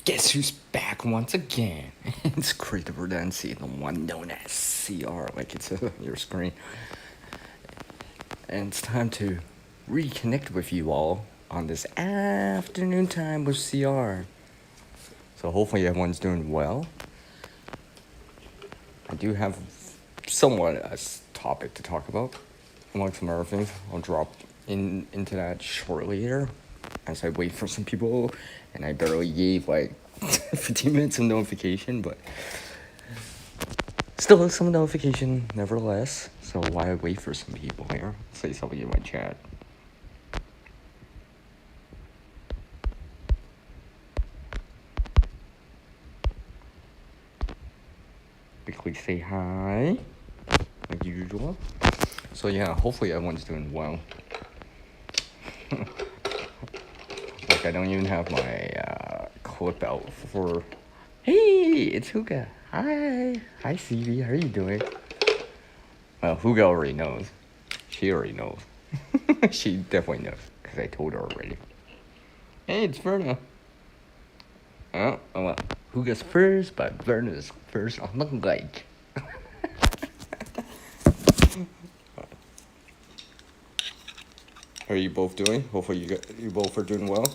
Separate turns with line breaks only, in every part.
Guess who's back once again? It's Christopher Dancy, the one known as CR, like it says on your screen. And it's time to reconnect with you all on this afternoon time with CR. So hopefully everyone's doing well. I do have somewhat a topic to talk about, among some other things. I'll drop into that shortly here as I wait for some people, and I barely gave like 15 minutes of notification, but still some notification nevertheless. So why wait for some people here? Say something in my chat. Quickly say hi, like usual. So yeah, hopefully everyone's doing well. Like I don't even have my clip out for. Hey, it's Huga. Hi, CV. How are you doing? Well, Huga already knows. She already knows. She definitely knows because I told her already. Hey, it's Verna. Oh, well, Huga's first, but Verna's first on the like. How are you both doing? Hopefully you both are doing well.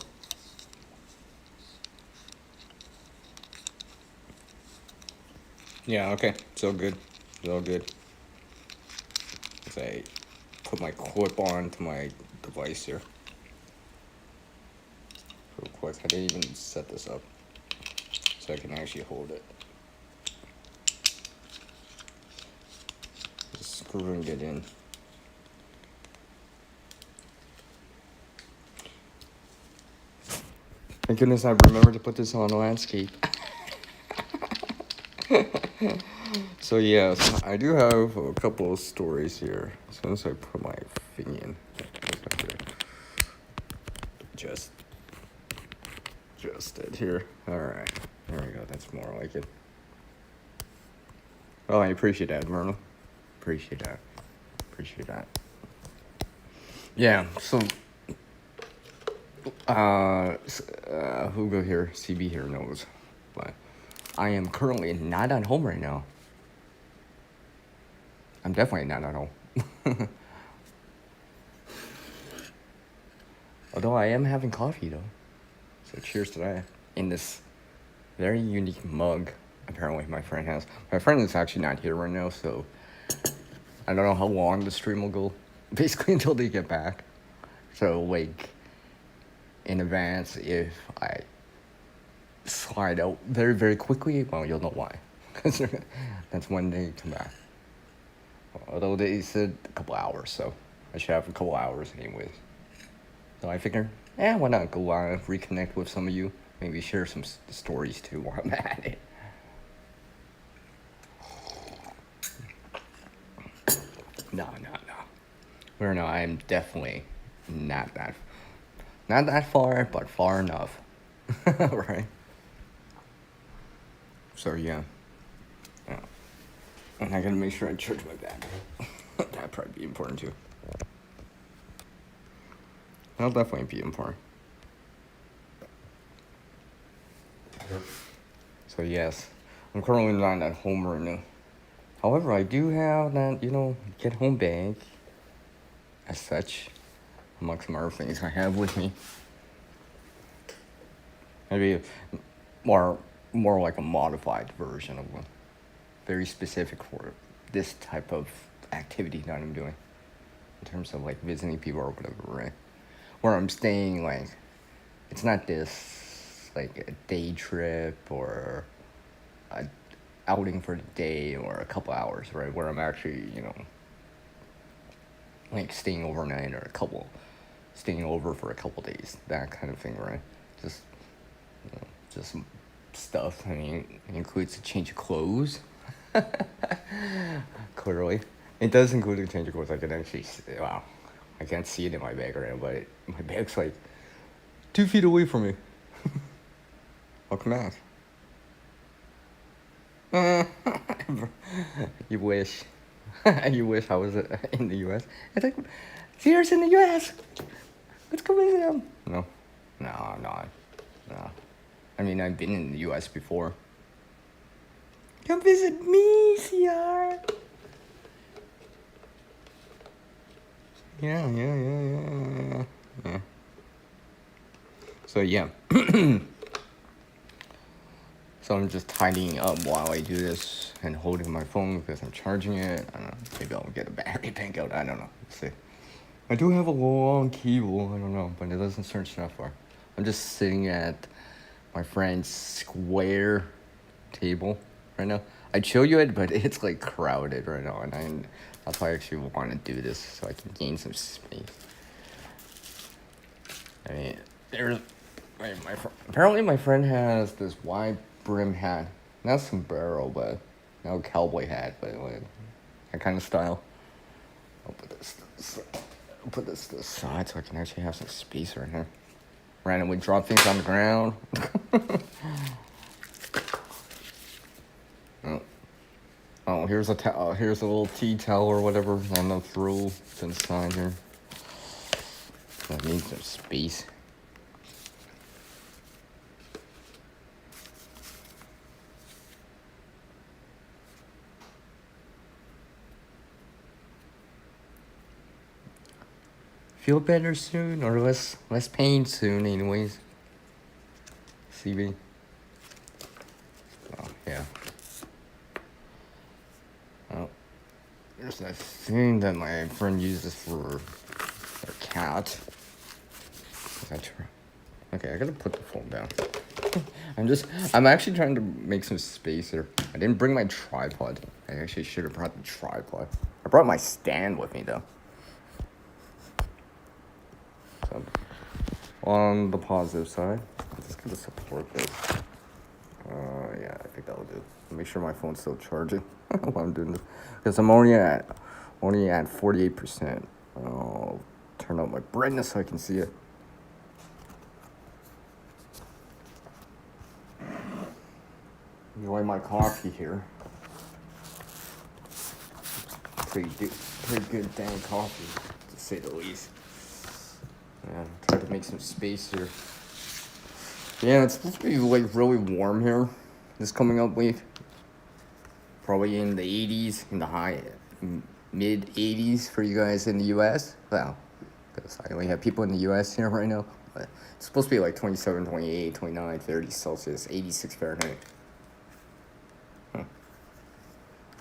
Yeah, okay. It's all good. It's all good. As I put my clip on to my device here. Real quick. I didn't even set this up so I can actually hold it. Just screwing it in. Thank goodness I remembered to put this on landscape. So yes, I do have a couple of stories here. As soon as I put my thing in, just it here. All right, there we go. That's more like it. Oh, I appreciate that, Myrna. Appreciate that. Yeah. So, Hugo here, CB here knows, but I am currently not at home right now. I'm definitely not at home. Although I am having coffee though. So cheers to that. In this very unique mug, apparently my friend has. My friend is actually not here right now, so I don't know how long the stream will go. Basically until they get back. So like in advance, if I slide out very, very quickly, well, you'll know why. Because that's when they come back. Although they said a couple hours, so I should have a couple hours anyways. So I figured, why not go live, reconnect with some of you, maybe share some stories too while I'm at it. No. No, I'm definitely not that far, but far enough. Right? So yeah. And I gotta make sure I charge my battery. That'd probably be important too. That'll definitely be important. So yes, I'm currently not at home right now. However, I do have that, get home bag as such, among some other things I have with me. Maybe more like a modified version of one. Very specific for this type of activity that I'm doing. In terms of like visiting people or whatever, right? Where I'm staying, like, it's not this like a day trip or a outing for the day or a couple hours, right? Where I'm actually, like staying overnight or staying over for a couple days, that kind of thing, right? Just, just stuff. I mean, it includes a change of clothes. Clearly, it does include a change of clothes. I can actually, wow, I can't see it in my bag right now, but my bag's like 2 feet away from me. Welcome back. You wish. You wish I was in the U.S. It's like, Sears in the U.S. Let's go visit him. No. I mean, I've been in the US before. Come visit me, CR. Yeah. So yeah. So I'm just tidying up while I do this and holding my phone because I'm charging it. I don't know. Maybe I'll get a battery bank out. I don't know. Let's see. I do have a long cable. I don't know, but it doesn't stretch that far. I'm just sitting at my friend's square table right now. I'd show you it, but it's like crowded right now, and that's why I actually want to do this so I can gain some space. I mean, apparently my friend has this wide brim hat, not sombrero, but no cowboy hat, but like that kind of style. I'll put this to the side so I can actually have some space right here. Randomly drop things on the ground. Oh, here's a little tea towel or whatever on the throw to the side here. That needs some space. Feel better soon, or less pain soon, anyways. CB. Oh yeah. Oh, there's that thing that my friend uses for their cat. Okay, I gotta put the phone down. I'm actually trying to make some space here. I didn't bring my tripod. I actually should have brought the tripod. I brought my stand with me though. So, on the positive side, I'm just gonna support this. Yeah, I think that'll do. Make sure my phone's still charging while I'm doing this, because I'm only at 48%. I'll turn up my brightness so I can see it. Enjoy my coffee here. Pretty good dang coffee, to say the least. Yeah, try to make some space here. Yeah, it's supposed to be like really warm here this coming up week. Probably in the 80s, in the mid 80s for you guys in the US. Well, because I only have people in the US here right now. But it's supposed to be like 27, 28, 29, 30 Celsius, 86 Fahrenheit.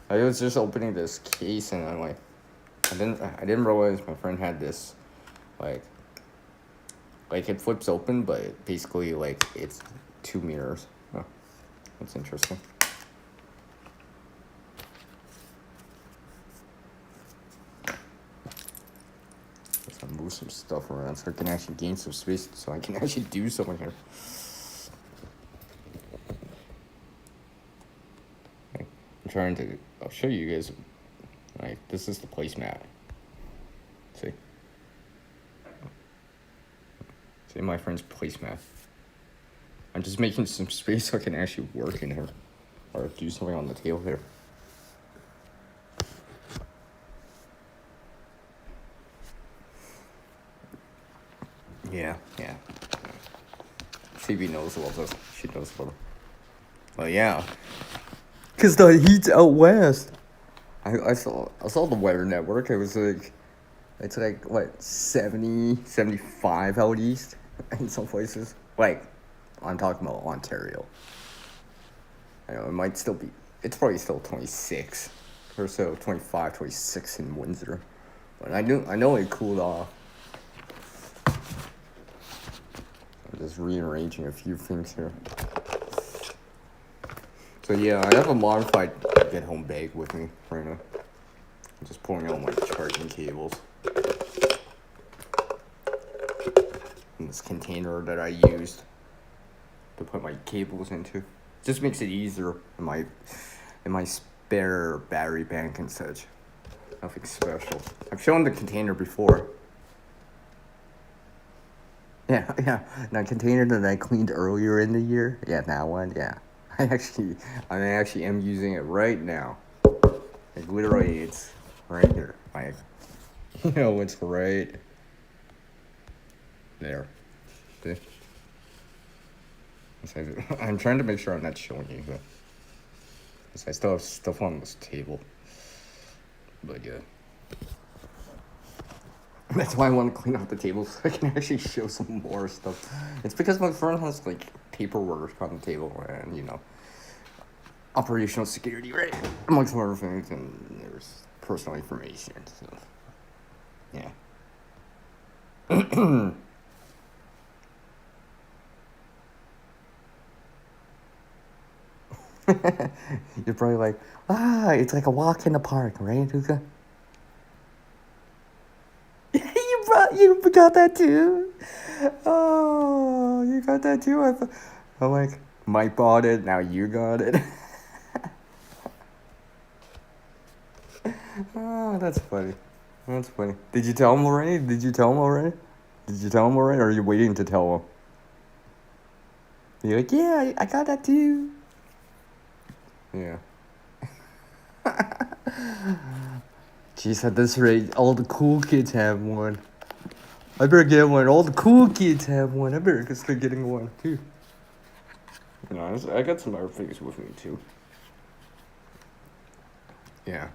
I was just opening this case and I'm like, I didn't realize my friend had this, like it flips open, but basically like it's 2 mirrors. Oh, that's interesting. Let's move some stuff around so I can actually gain some space, so I can actually do something here. I'll show you guys, like, this is the placemat. See my friend's placemat. I'm just making some space so I can actually work in here, or do something on the table here. Yeah. CB knows about this. She knows about it. Well, yeah. Because the heat's out west. I saw the Weather Network. It was like, it's like, what, 70, 75 out east in some places. Like, I'm talking about Ontario. I know, it might still be, it's probably still 26 or so, 25, 26 in Windsor. But I know it cooled off. I'm just rearranging a few things here. So yeah, I have a modified get home bag with me right now. I'm just pulling out my charging cables. And this container that I used to put my cables into. Just makes it easier in my spare battery bank and such. Nothing special. I've shown the container before. Yeah. That container that I cleaned earlier in the year. Yeah, that one. Yeah. I actually am using it right now. Like literally, it's right here. Like, it's right there. See? I'm trying to make sure I'm not showing you, but I still have stuff on this table. But yeah. That's why I want to clean out the table so I can actually show some more stuff. It's because my friend has like paperwork on the table and operational security, right? Amongst other things, and there's personal information. So yeah. You're probably like, it's like a walk in the park, right, Luca? You got that too? Oh, you got that too? I'm like, Mike bought it, now you got it. Oh, that's funny. That's funny. Did you tell him already? Or are you waiting to tell him? You're like, yeah, I got that too. Yeah. Jeez, at this rate, all the cool kids have one. I better get one. All the cool kids have one. I better start getting one too. I got some other things with me too. Yeah.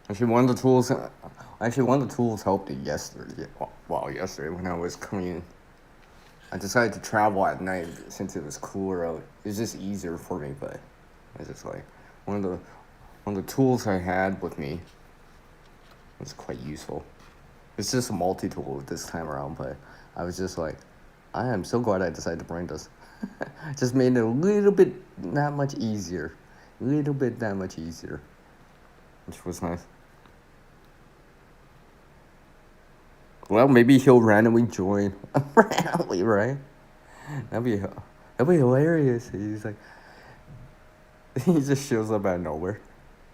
Actually, one of the tools helped it yesterday. Well, yesterday when I was coming, I decided to travel at night since it was cooler out. It was just easier for me, but it's just like one of the tools I had with me was quite useful. It's just a multi-tool this time around, but I was just like, I am so glad I decided to bring this. Just made it a little bit that much easier. Which was nice. Well, maybe he'll randomly join. Randomly, right? That'd be hilarious. He's like, he just shows up out of nowhere.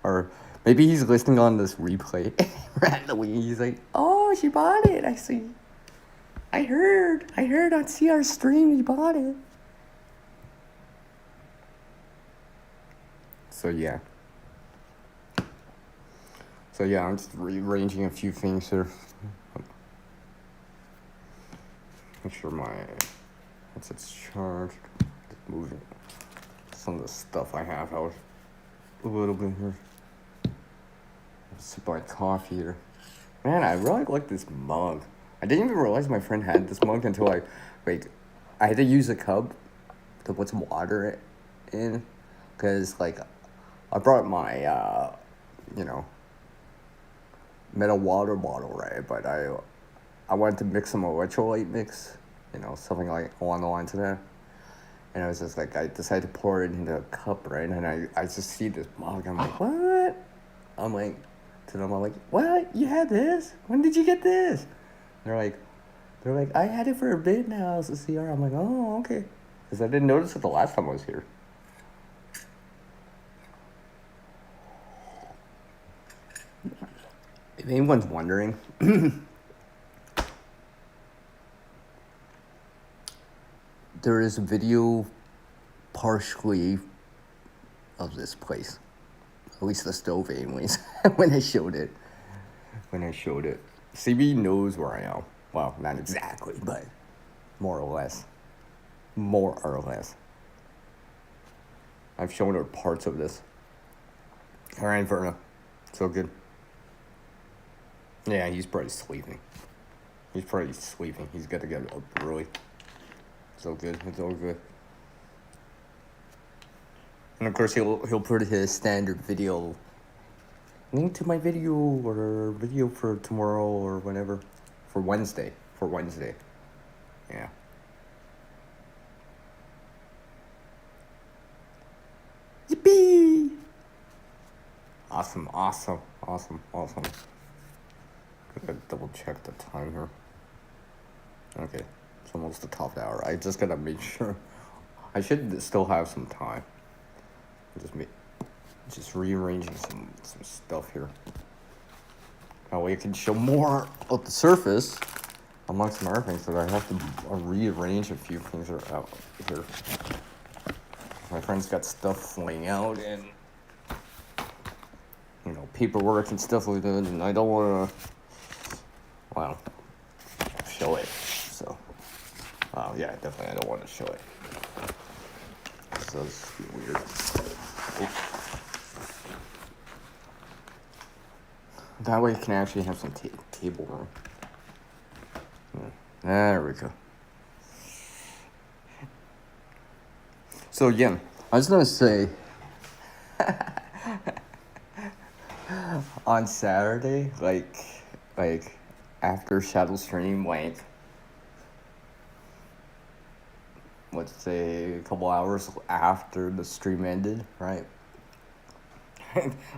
Or maybe he's listening on this replay. Randomly, he's like, oh, she bought it. I see. I heard on CR stream he bought it. So yeah, I'm just rearranging a few things here. Make sure my headset's charged. Just moving some of the stuff I have out a little bit here. Sip my coffee here. Man, I really like this mug. I didn't even realize my friend had this mug until I had to use a cup to put some water in, because I brought my metal water bottle, right? But I wanted to mix some electrolyte mix, something like along the lines of that. And I was just like, I decided to pour it into a cup, right? And I just see this mug. I'm like, what? I'm like, to them, I'm like, what? You had this? When did you get this? They're like, I had it for a bit now. It's a CR. I'm like, oh, okay. Because I didn't notice it the last time I was here. If anyone's wondering, there is a video partially of this place. At least the stove anyways, when I showed it. CB knows where I am. Well, not exactly, but more or less. I've shown her parts of this. Alright, Verna. So good. Yeah, he's probably sleeping. He's got to get up early. It's all good. And of course, he'll put his standard video link to my video or video for tomorrow or whenever. For Wednesday. Yeah. Yippee! Awesome. Gotta double check the time here. Okay, it's almost the top of the hour. I just gotta make sure. I should still have some time. Just rearranging some stuff here. That way I can show more of the surface amongst some other things that I have to rearrange a few things out here. My friend's got stuff laying out and paperwork and stuff like that, and I don't want to show it. So Oh yeah, definitely. I don't want to show it. So this is weird. That way you can actually have some table room. Yeah. There we go. So again, I was gonna say on Saturday, like after Shadow Stream, like let's say a couple hours after the stream ended, right?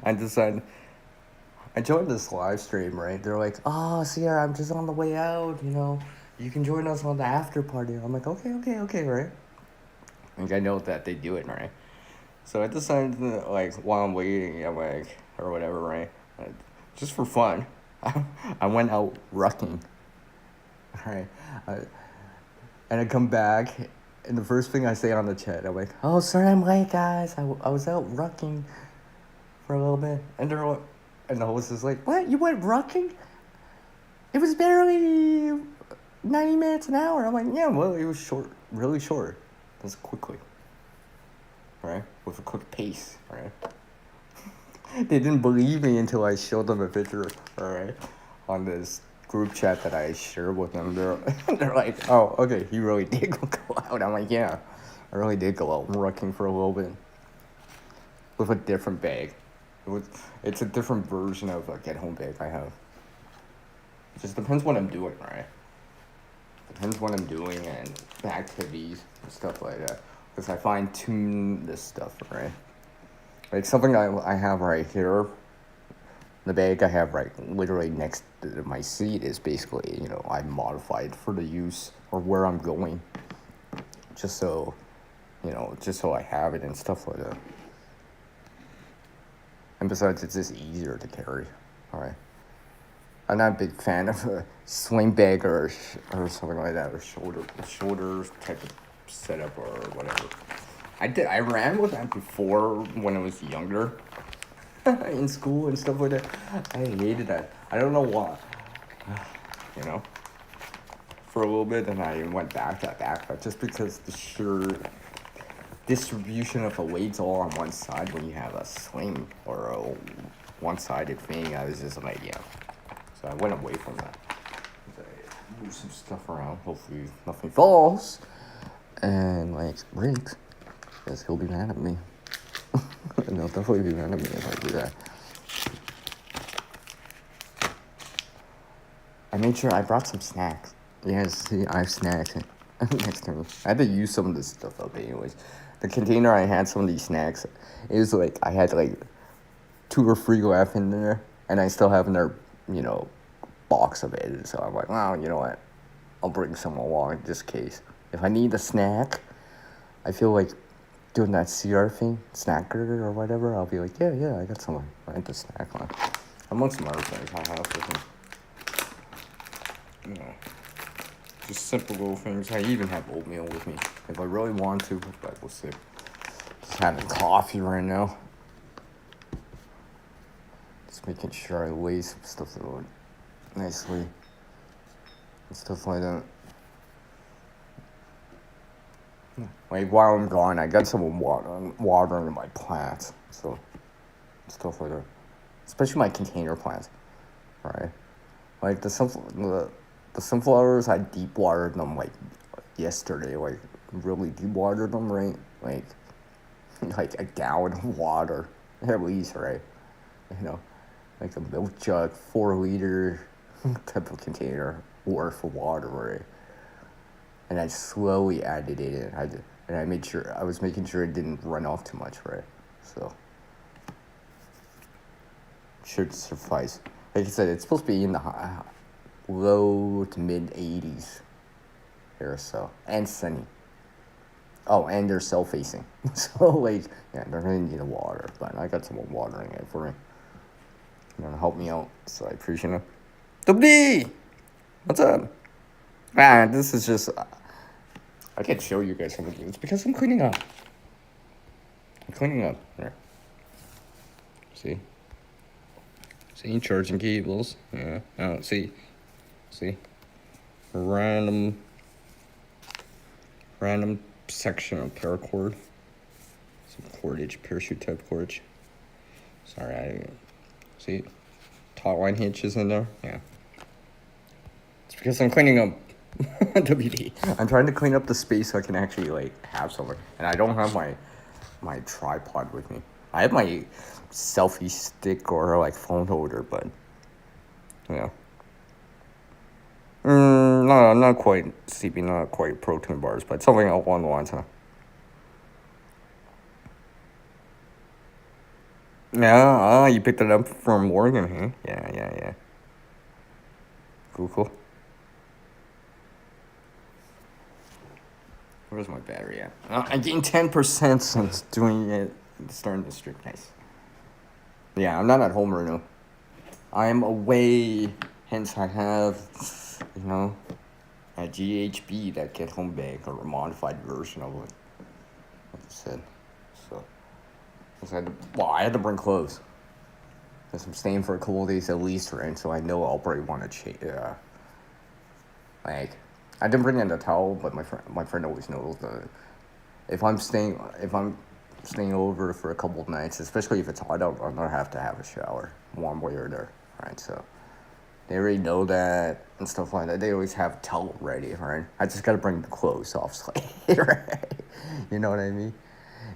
I decided I joined this live stream, right? They're like, "Oh, Sierra, I'm just on the way out. You can join us on the after party." I'm like, "Okay, right?" Like I know that they do it, right? So I decided to, like, while I'm waiting, I'm like, or whatever, right? Just for fun, I went out rucking, right? I, and I come back, and the first thing I say on the chat, I'm like, "Oh, sorry I'm late, guys. I was out rucking for a little bit." And and the host is like, "What? You went rucking? It was barely 90 minutes an hour." I'm like, "Yeah, well, it was short, really short. Just quickly, right? With a quick pace, right?" They didn't believe me until I showed them a picture, alright, on this group chat that I shared with them. They're like, "Oh, okay, you really did go out." I'm like, "Yeah, I really did go out rucking for a little bit with a different bag. It's a different version of a get-home bag I have. It just depends what I'm doing, right? Depends what I'm doing and the activities and stuff like that. Because I fine-tune this stuff, right? Like something I have right here, the bag I have right literally next to my seat is basically, I modified for the use or where I'm going. Just so, just so I have it and stuff like that. And besides, it's just easier to carry, alright? I'm not a big fan of a sling bag or something like that, or shoulder type of setup or whatever. I ran with that before when I was younger, in school and stuff like that. I hated that. I don't know why. You know, for a little bit, and I went back to that backpack just because the sheer distribution of the weights all on one side when you have a sling or a one-sided thing. I was just like, yeah. So I went away from that. I moved some stuff around. Hopefully nothing falls and like breaks, because he'll be mad at me. And he'll definitely be mad at me if I do that. I made sure I brought some snacks. Yes, see, I have snacks next to me. I had to use some of this stuff up anyways. The container I had some of these snacks, it was like I had like 2 or 3 left in there, and I still have another, box of it. So I'm like, well, you know what? I'll bring some along just in case. If I need a snack, I feel like doing that CR thing, snacker or whatever, I'll be like, yeah, I got some right to snack on. Among some other things I have with me. Just simple little things. I even have oatmeal with me if I really want to, but we'll see. Just having coffee right now. Just making sure I lay some stuff out nicely and stuff like that. Like while I'm gone, I got some water in my plants, so stuff like that. Especially my container plants, right? Like the sunflowers, I deep watered them like yesterday. Like really deep watered them, right? Like a gallon of water at least, right? Like a milk jug, 4-liter type of container worth of water, right? And I slowly added it in. I was making sure it didn't run off too much, right? So should suffice. Like I said, it's supposed to be in the low to mid 80s here, so, and sunny. Oh, and they're self-facing, so like, yeah, they're gonna need a water, but I got someone watering it for me. You're gonna help me out, so I appreciate it. Dubdi! What's up? This is just, I can't show you guys something. It's because I'm cleaning up. There. See, charging cables. Yeah. Oh, see, random random section of paracord. Some cordage, parachute type cordage. Sorry, I see taut line hitches in there. Yeah, it's because I'm cleaning up WD. I'm trying to clean up the space so I can actually like have somewhere, and I don't have my tripod with me. I have my selfie stick or like phone holder, but yeah. No, not quite CB, not quite protein bars, but something along the lines, huh? Yeah, you picked it up from Morgan, huh? Yeah. Cool. Where's my battery at? I gained 10% since doing it, starting the stream. Nice. Yeah, I'm not at home right now. I'm away, hence I have, a GHB, that get home bag, or a modified version of it. Like I said. So, I had to bring clothes. Because I'm staying for a couple of days at least, right? So I know I'll probably want to change. Like, I didn't bring in a towel, but my friend always knows that if I'm staying over for a couple of nights, especially if it's hot out, I'm gonna have to have a shower, one way or there, right? So they already know that and stuff like that. They always have a towel ready, right? I just gotta bring the clothes off, right? You know what I mean?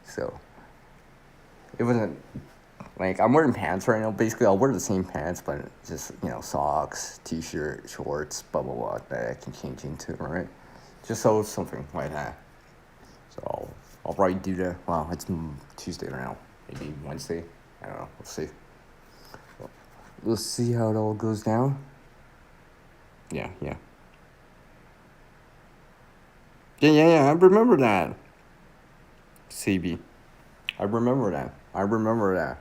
So it wasn't. Like, I'm wearing pants right now. Basically, I'll wear the same pants, but just, socks, t-shirt, shorts, blah, blah, blah, that I can change into, right? Just so something like that. So I'll probably do that. Well, it's Tuesday right now. Maybe Wednesday. I don't know. We'll see. We'll see how it all goes down. Yeah. I remember that. CB. I remember that. I remember that.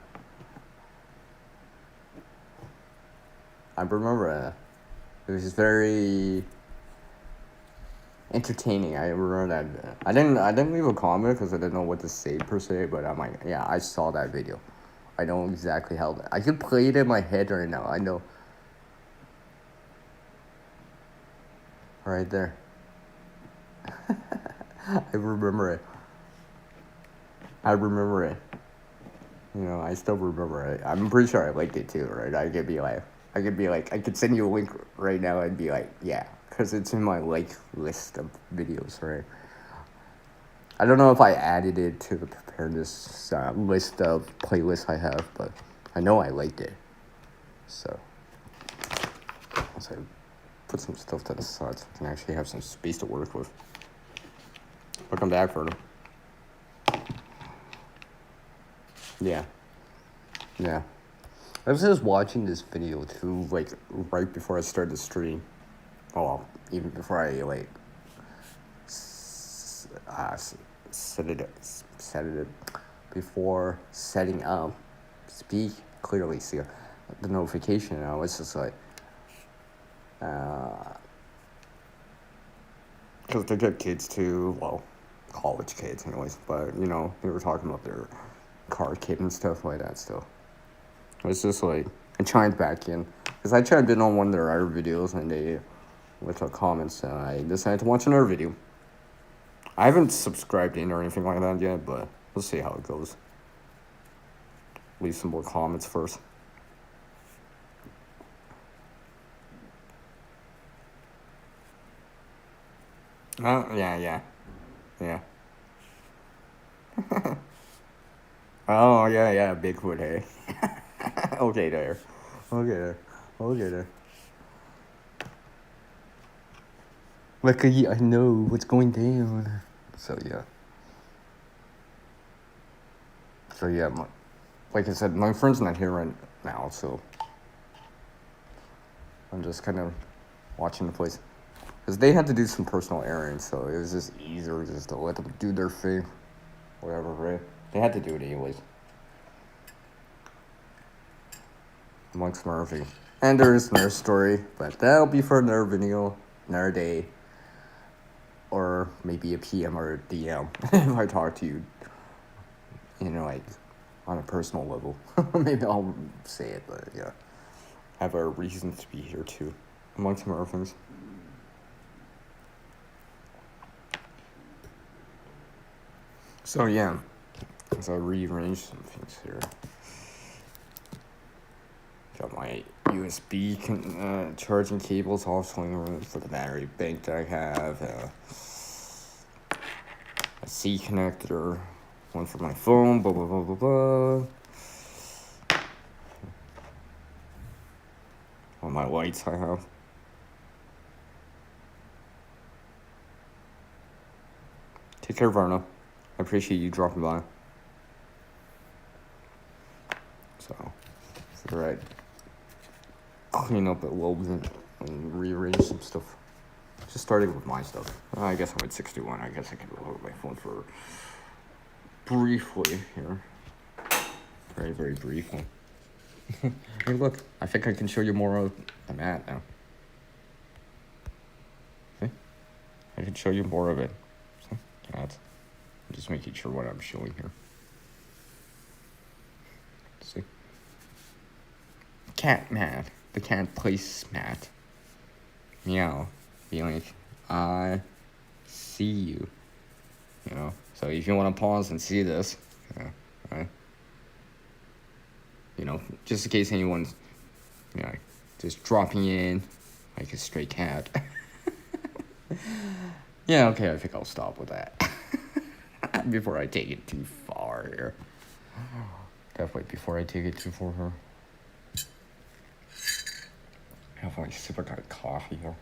It was very entertaining. I remember that. I didn't leave a comment because I didn't know what to say per se, but I'm like, yeah, I saw that video. I know exactly how I could play it in my head right now. I know. Right there. I remember it. I still remember it. I'm pretty sure I liked it too, right? I could send you a link right now and be like, yeah, because it's in my list of videos, right? I don't know if I added it to the preparedness list of playlists I have, but I know I liked it. So I put some stuff to the side so I can actually have some space to work with. I'll come back for them. Yeah. I was just watching this video too, like right before I started the stream. Oh, well, even before I set it before setting up. Speak clearly, see the notification. And I was just like, because they get kids too. Well, college kids, anyways. But they were talking about their car kit and stuff like that. Still, it's just like I chimed back in because I chimed in on one of their other videos and they with a comments. And I decided to watch another video. I haven't subscribed in or anything like that yet, but we'll see how it goes. Leave some more comments first. Yeah. Oh, yeah, Bigfoot, hey. Okay there. Luckily, I know what's going down. So, yeah, like I said, my friend's not here right now, so I'm just kind of watching the place. Because they had to do some personal errands, so it was just easier just to let them do their thing. Whatever, right? They had to do it anyways. Amongst Murphy. And there's another story, but that'll be for another video, another day. Or maybe a PM or a DM if I talk to you, like on a personal level. Maybe I'll say it, but yeah. Have a reason to be here too, amongst some other things. So yeah, so I rearranged some things here. Got my USB charging cables all swinging for the battery bank that I have. A C connector, one for my phone. Blah blah blah blah blah. All my lights I have. Take care, Verna. I appreciate you dropping by. So, figure I'd clean up a little bit and rearrange some stuff. Just starting with my stuff. I guess I'm at 61. I guess I can load my phone for briefly here. Very, very briefly. Hey, look. I think I can show you more of the mat now. See? I can show you more of it. See? Cats. I'm just making sure what I'm showing here. See? Cat mat. The cat place mat. Meow. Be like, I see you. You know? So if you want to pause and see this, right? You know, just in case anyone's, you know, just dropping in like a stray cat. Yeah, okay, I think I'll stop with that. Before I take it too far here. Definitely before I take it too far here. I have like super good coffee here.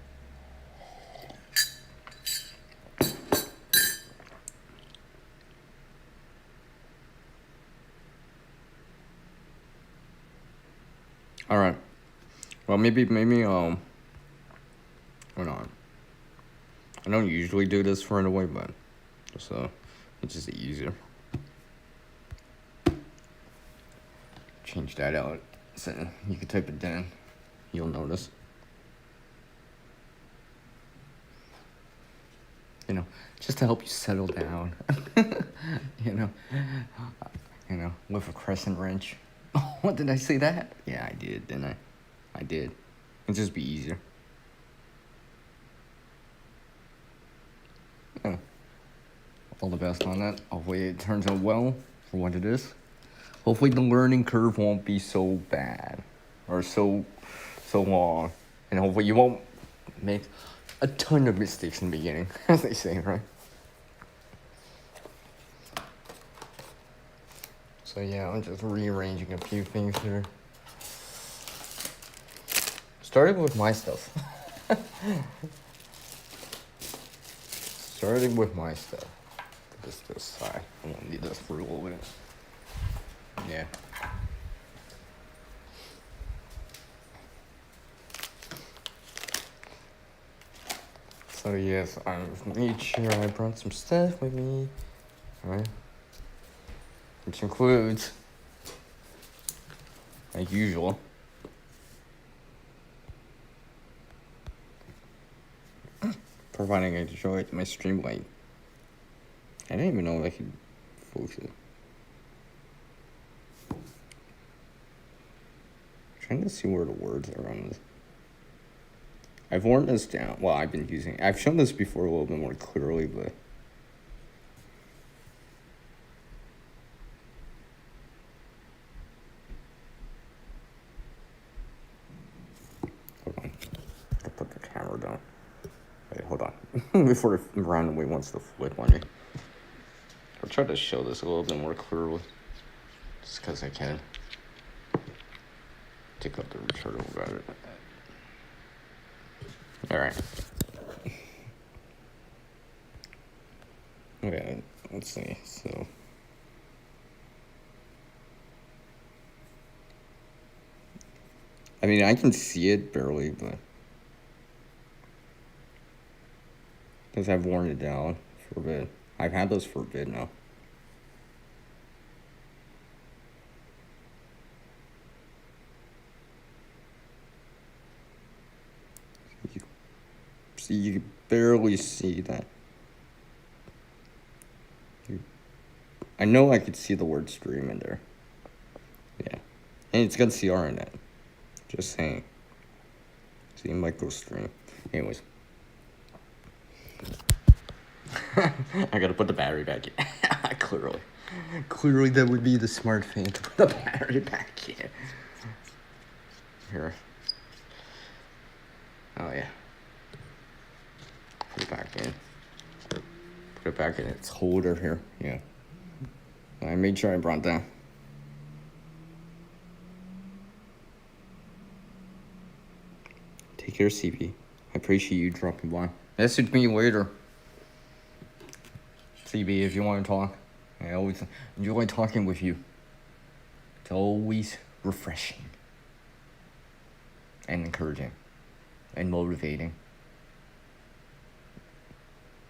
All right. Well, maybe, hold on. I don't usually do this right away, but just, it's just easier. Change that out so you can type it down. You'll notice. You know, just to help you settle down. you know, with a crescent wrench. What, did I say that? Yeah, I did, didn't I? I did. It'd just be easier. Yeah. All the best on that. Hopefully it turns out well for what it is. Hopefully the learning curve won't be so bad. Or so long. And hopefully you won't make a ton of mistakes in the beginning. As they say, right? So yeah, I'm just rearranging a few things here. Starting with my stuff. Starting with my stuff. Put this side. I won't need this for a little bit. Yeah. So yes, I've made sure I brought some stuff with me. Alright. Which includes, like usual, providing a joy to my stream light. I didn't even know I could focus it. Trying to see where the words are on this. I've worn this down. Well, I've shown this before a little bit more clearly, but hold on. I put the camera down. Wait, hold on. Before it randomly wants to flip on me. I'll try to show this a little bit more clearly. Just because I can. Take out the return about it. Alright. Okay, let's see. So, I mean, I can see it barely, but because I've worn it down for a bit. I've had this for a bit now. You can barely see that. I know I could see the word stream in there. Yeah. And it's got CR in it. Just saying. See, micro stream. Anyways. I gotta put the battery back in. Clearly that would be the smart thing to put the battery back in. Here. Oh yeah. Put it back in. Put it back in its holder here. Yeah. I made sure I brought that. Take care, CP. I appreciate you dropping by. Message me later. CB, if you want to talk. I always enjoy talking with you. It's always refreshing. And encouraging. And motivating.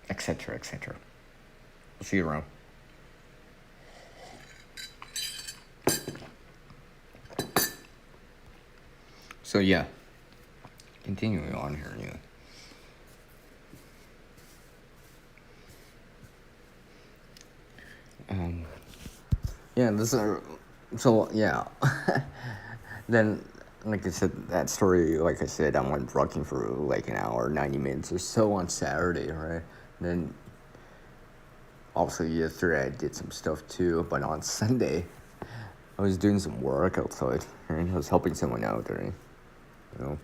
Etc., etc. I'll see you around. So yeah. Continuing on here, yeah. Yeah, this so yeah. Then, like I said, that story, like I said, I went walking for like an hour, 90 minutes or so on Saturday, right? Then, also yesterday I did some stuff too, but on Sunday, I was doing some work outside, right? I was helping someone out, right? You know?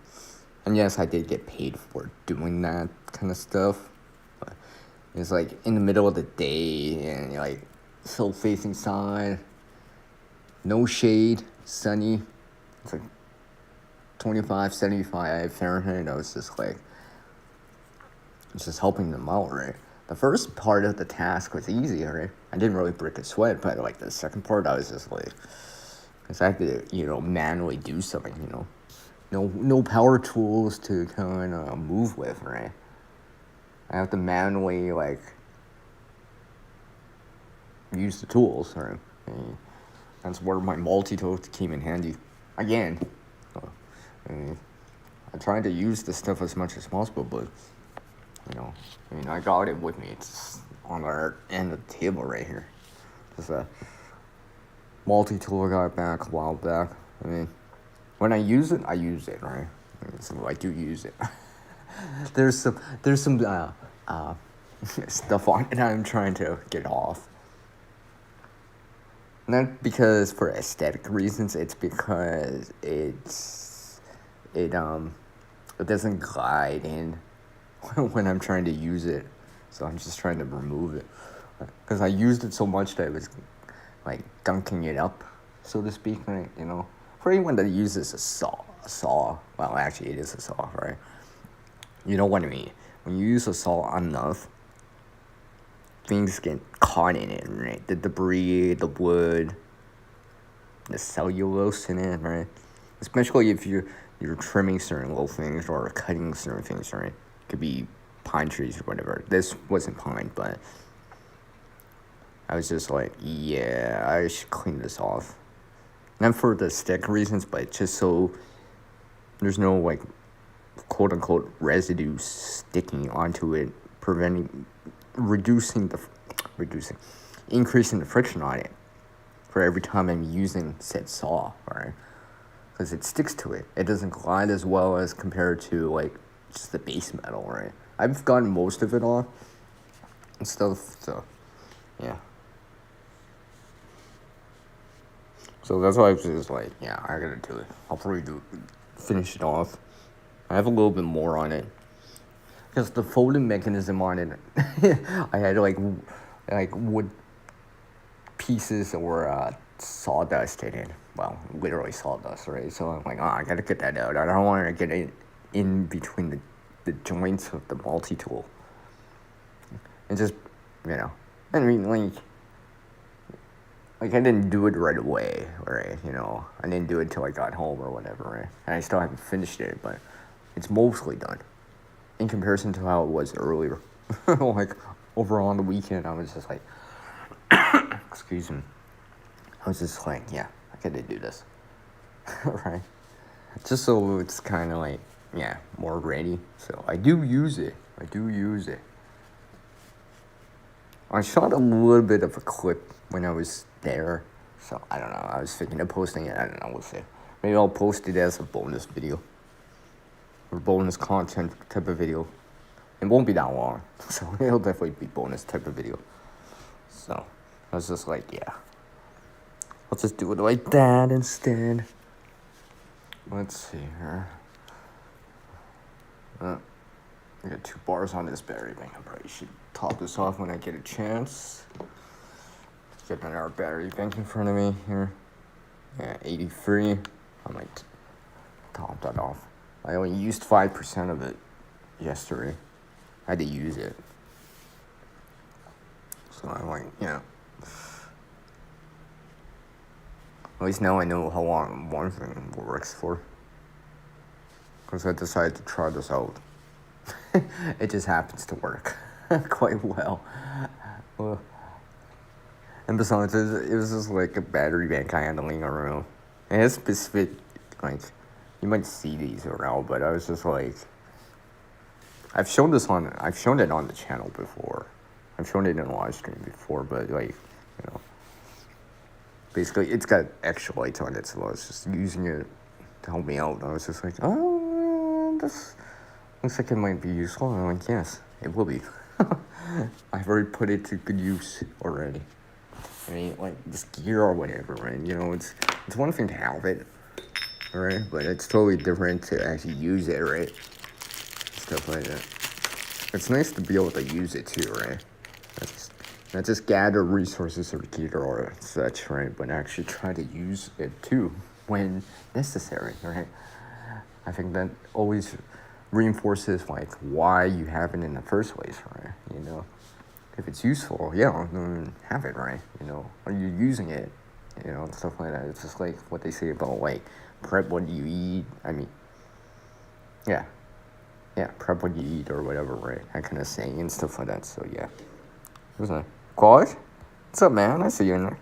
And yes, I did get paid for doing that kind of stuff. But it's like in the middle of the day and you're like still facing sun, no shade, sunny. It's like 25, 75 Fahrenheit. I was just like, just helping them out, right? The first part of the task was easy, right? I didn't really break a sweat, but like the second part, I was just like, because I had to, manually do something, no power tools to kind of move with, right? I have to manually like use the tools, right? And that's where my multi-tool came in handy again. I tried to use this stuff as much as possible, but I got it with me. It's on the end of the table right here. Just a multi-tool I got back a while back. When I use it, right? So I do use it. there's some stuff on it I'm trying to get off. Not because for aesthetic reasons, it's because it doesn't glide in when I'm trying to use it. So I'm just trying to remove it. Because I used it so much that it was like gunking it up, so to speak, right? For anyone that uses a saw, well, actually it is a saw, right? You know what I mean? When you use a saw enough, things get caught in it, right? The debris, the wood, the cellulose in it, right? Especially if you're trimming certain little things or cutting certain things, right? It could be pine trees or whatever. This wasn't pine, but I was just like, yeah, I should clean this off. Not for the stick reasons, but just so there's no like quote unquote residue sticking onto it, increasing the friction on it for every time I'm using said saw, right? Because it sticks to it. It doesn't glide as well as compared to like just the base metal, right? I've gotten most of it off and stuff, so yeah. So that's why I was just like, yeah, I gotta do it. I'll probably finish it off. I have a little bit more on it. Because the folding mechanism on it, I had like wood pieces or sawdust in it. Well, literally sawdust, right? So I'm like, I gotta get that out. I don't want to get it in between the joints of the multi-tool. And just, like I didn't do it right away, right? I didn't do it until I got home or whatever, right? And I still haven't finished it, but it's mostly done in comparison to how it was earlier. Like over on the weekend, I was just like, excuse me. I was just like, yeah, I gotta do this, right? Just so it's kind of like, yeah, more ready. So I do use it. I shot a little bit of a clip when I was there, so I don't know. I was thinking of posting it. I don't know. We'll see. Maybe I'll post it as a bonus video or bonus content type of video. It won't be that long, so it'll definitely be bonus type of video. So I was just like, yeah, let's just do it like that instead. Let's see here. I got 2 bars on this battery bank. I probably should top this off when I get a chance. Get another battery bank in front of me here. Yeah, 83. I might top that off. I only used 5% of it yesterday. I had to use it. So I'm like, at least now I know how long one thing works for. Because I decided to try this out. It just happens to work quite well. And besides, it was just like a battery bank I had laying around. It has specific, like, you might see these around, but I was just like, I've shown it on the channel before. I've shown it in a live stream before, but like, basically it's got extra lights on it, so I was just using it to help me out. I was just like, oh, this looks like it might be useful. And I'm like, yes, it will be. I've already put it to good use already. I mean, like, this gear or whatever, right? It's one thing to have it, right? But it's totally different to actually use it, right? Stuff like that. It's nice to be able to use it too, right? Not just gather resources or gear or such, right? But actually try to use it too when necessary, right? I think that always reinforces, like, why you have it in the first place, right? If it's useful, then have it, right? Are you using it? And stuff like that. It's just like what they say about, like, prep what you eat. I mean, yeah, prep what you eat or whatever, right? That kind of saying and stuff like that. So yeah, who's that? Quad? What's up, man? I see you in there.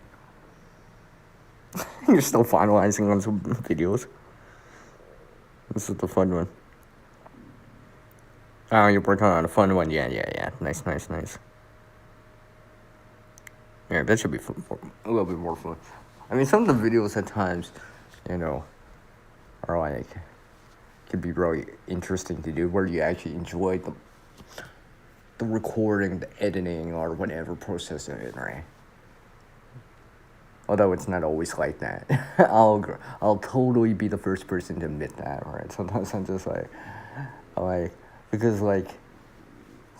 You're still finalizing on some videos. This is the fun one. Oh, you're working on a fun one. Yeah. Nice. Yeah, that should be fun, a little bit more fun. I mean, some of the videos at times, are like, could be really interesting to do, where you actually enjoy the recording, the editing, or whatever process of it, right? Although it's not always like that. I'll totally be the first person to admit that, right? Sometimes I'm just like, because like,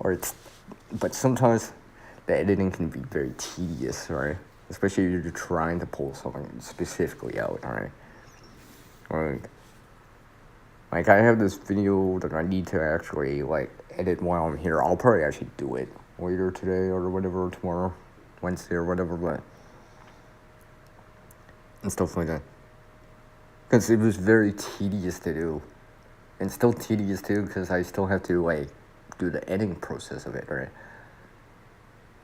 but sometimes the editing can be very tedious, right? Especially if you're trying to pull something specifically out, right? Like I have this video that I need to actually, like, edit while I'm here. I'll probably actually do it later today or whatever, tomorrow, Wednesday or whatever, but, and stuff like that. Because it was very tedious to do. And still tedious too, because I still have to, like, do the editing process of it, right?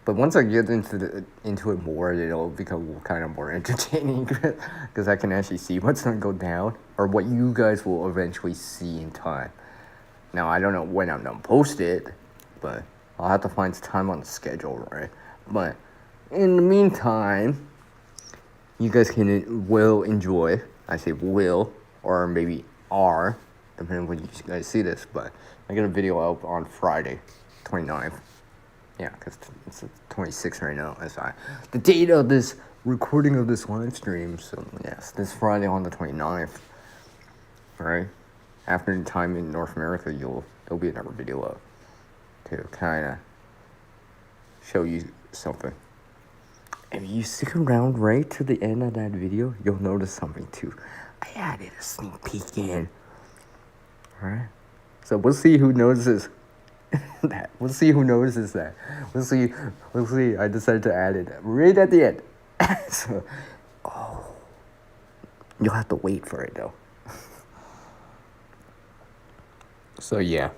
But once I get into it more, it'll become kind of more entertaining, because I can actually see what's going to go down, or what you guys will eventually see in time. Now, I don't know when I'm going to post it, but I'll have to find time on the schedule, right? But in the meantime, you guys will enjoy. I say will, or maybe are, depending on when you guys see this. But I got a video out on Friday, 29th. Yeah, because it's 26 right now. That's the date of this recording of this live stream. So yes, this Friday on the 29th. Right? After the time in North America, there'll be another video up to kind of show you something. If you stick around right to the end of that video, you'll notice something too. I added a sneak peek in. Alright? So we'll see who notices that. We'll see who notices that. We'll see. I decided to add it right at the end. So, you'll have to wait for it though. So yeah.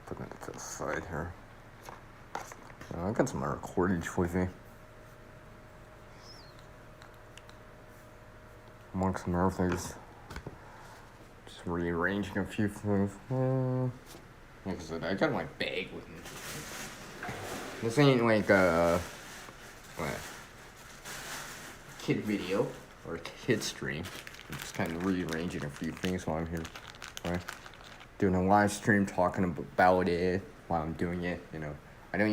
Put that to the side here. I got some more cordage with me. Among some other things. Just rearranging a few things. Like I said, I got my bag with me. This ain't like a kid video or a kid stream. I'm just kind of rearranging a few things while I'm here. Right? Doing a live stream, talking about it while I'm doing it. I know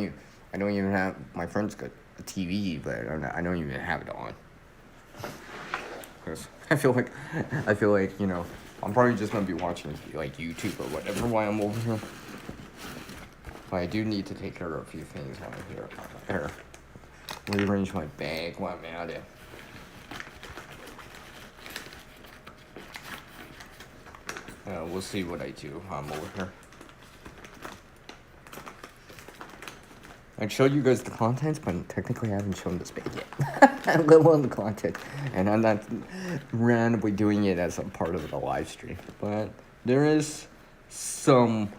I don't even have, my friend's got a TV, but I don't even have it on. Because I feel like, you know, I'm probably just going to be watching, like, YouTube or whatever while I'm over here. But I do need to take care of a few things while I'm here. Here. Rearrange my bag while I'm at it. We'll see what I do while I'm over here. I showed you guys the content, but technically I haven't shown this bag yet. Let alone the content. And I'm not randomly doing it as a part of the live stream. But there is some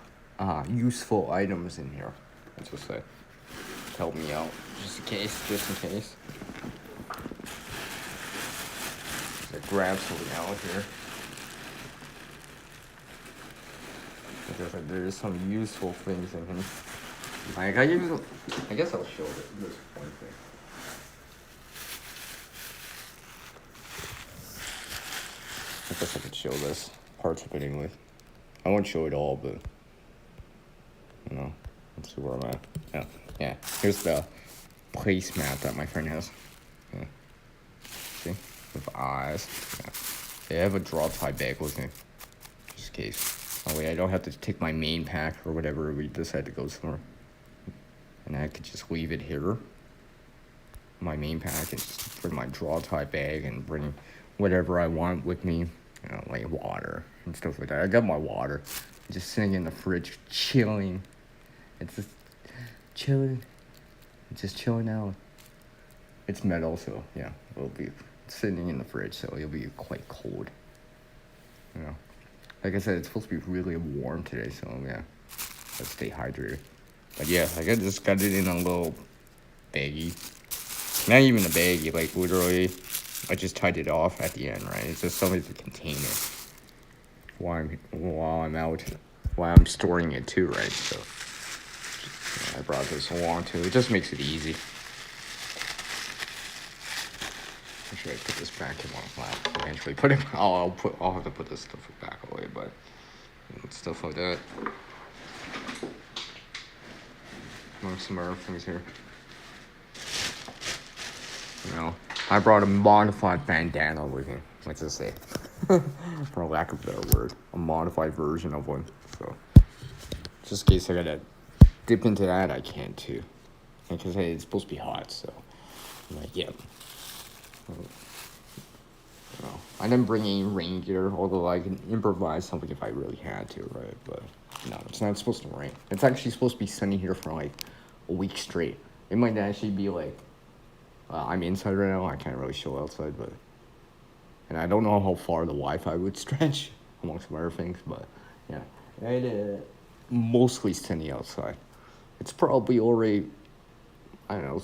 useful items in here. Let's just say. Help me out. Just in case. So grab something out here. Because there's some useful things in here. Like, I guess I'll show this one thing. I guess I could show this. Parts of it anyway. I won't show it all, but, you know, let's see where I'm at. Yeah. Here's the placemat that my friend has. Yeah. See? With eyes. Yeah. They have a draw tie bag with me. Just in case. That way I don't have to take my main pack or whatever we decide to go somewhere. And I could just leave it here, my main pack, and just bring my draw tie bag and bring whatever I want with me, you know, like water and stuff like that. I got my water, just sitting in the fridge, chilling. It's just chilling out. It's metal, so yeah, it'll be sitting in the fridge, so it'll be quite cold. You know, like I said, it's supposed to be really warm today, so yeah, let's stay hydrated. But yeah, like I just got it in a little baggie. Not even a baggie, like literally, I just tied it off at the end, right? It's just something to contain it while I'm storing it too, right? So yeah, I brought this along too. It just makes it easy. Or should I put this back in my lap? Eventually, I'll have to put this stuff back away, but stuff like that. Some other things here. You know, I brought a modified bandana with me. Let's just say, for lack of a better word, a modified version of one. So, just in case I gotta dip into that, I can too. Because hey, it's supposed to be hot, so I'm like, yeah. You know, I didn't bring any rain gear, although I can improvise something if I really had to, right? But no, it's not supposed to rain. It's actually supposed to be sunny here for like a week straight. It might actually be like, I'm inside right now. I can't really show outside, but, and I don't know how far the Wi-Fi would stretch, amongst some other things, but yeah, it is mostly sunny outside. It's probably already, I don't know,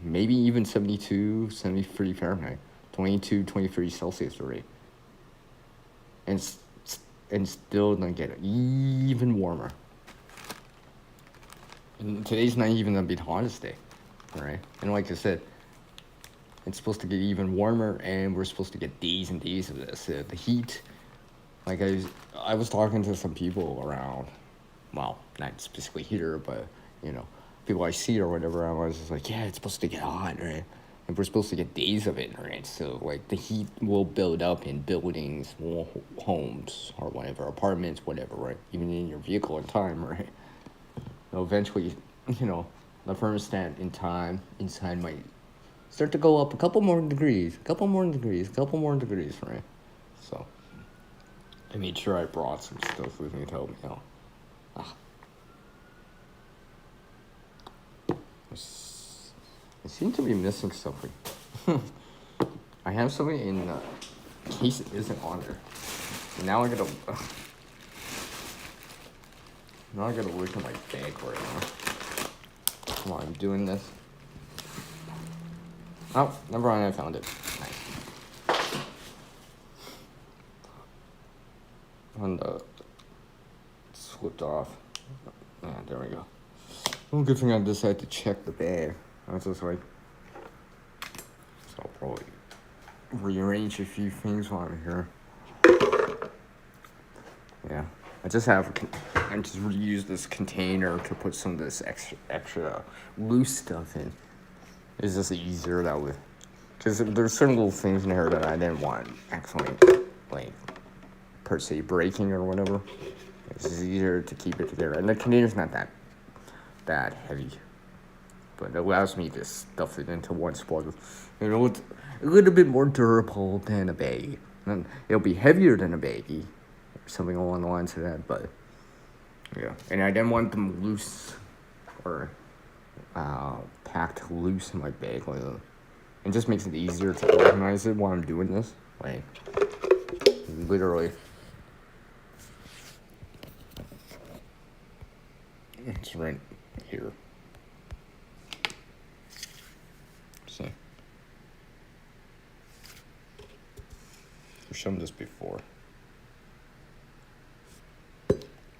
maybe even 72, 73 Fahrenheit, 22, 23 Celsius already, and still gonna get even warmer. And today's not even gonna be the hottest day, right? And like I said, it's supposed to get even warmer, and we're supposed to get days and days of this. The heat, like I was talking to some people around, well, not specifically here, but you know, people I see or whatever. I was just like, yeah, it's supposed to get hot, right? And we're supposed to get days of it, right? So like the heat will build up in buildings, homes, or whatever, apartments, whatever, right? Even in your vehicle in time, right? Eventually, you know, the thermostat inside might start to go up a couple more degrees, right? So I made sure I brought some stuff with me to help me out. I seem to be missing something. I have something in case it isn't on there. Now I gotta look in my bag right now while I'm doing this. Oh, never mind, I found it. Nice. And slipped off. Yeah, there we go. Well, good thing I decided to check the bag. I was just like, so I'll probably rearrange a few things while I'm here. Yeah, I just reuse this container to put some of this extra loose stuff in. It's just easier that way. Because there's certain little things in here that I didn't want actually, like, per se breaking or whatever. It's just easier to keep it together. And the container's not that heavy. But it allows me to stuff it into one spot. You know, it's a little bit more durable than a baggie. And it'll be heavier than a baggie. Or something along the lines of that, but yeah. And I didn't want them loose or packed loose in my bag like that. It just makes it easier to organize it while I'm doing this. Like, literally. It's right here. So, I've shown this before.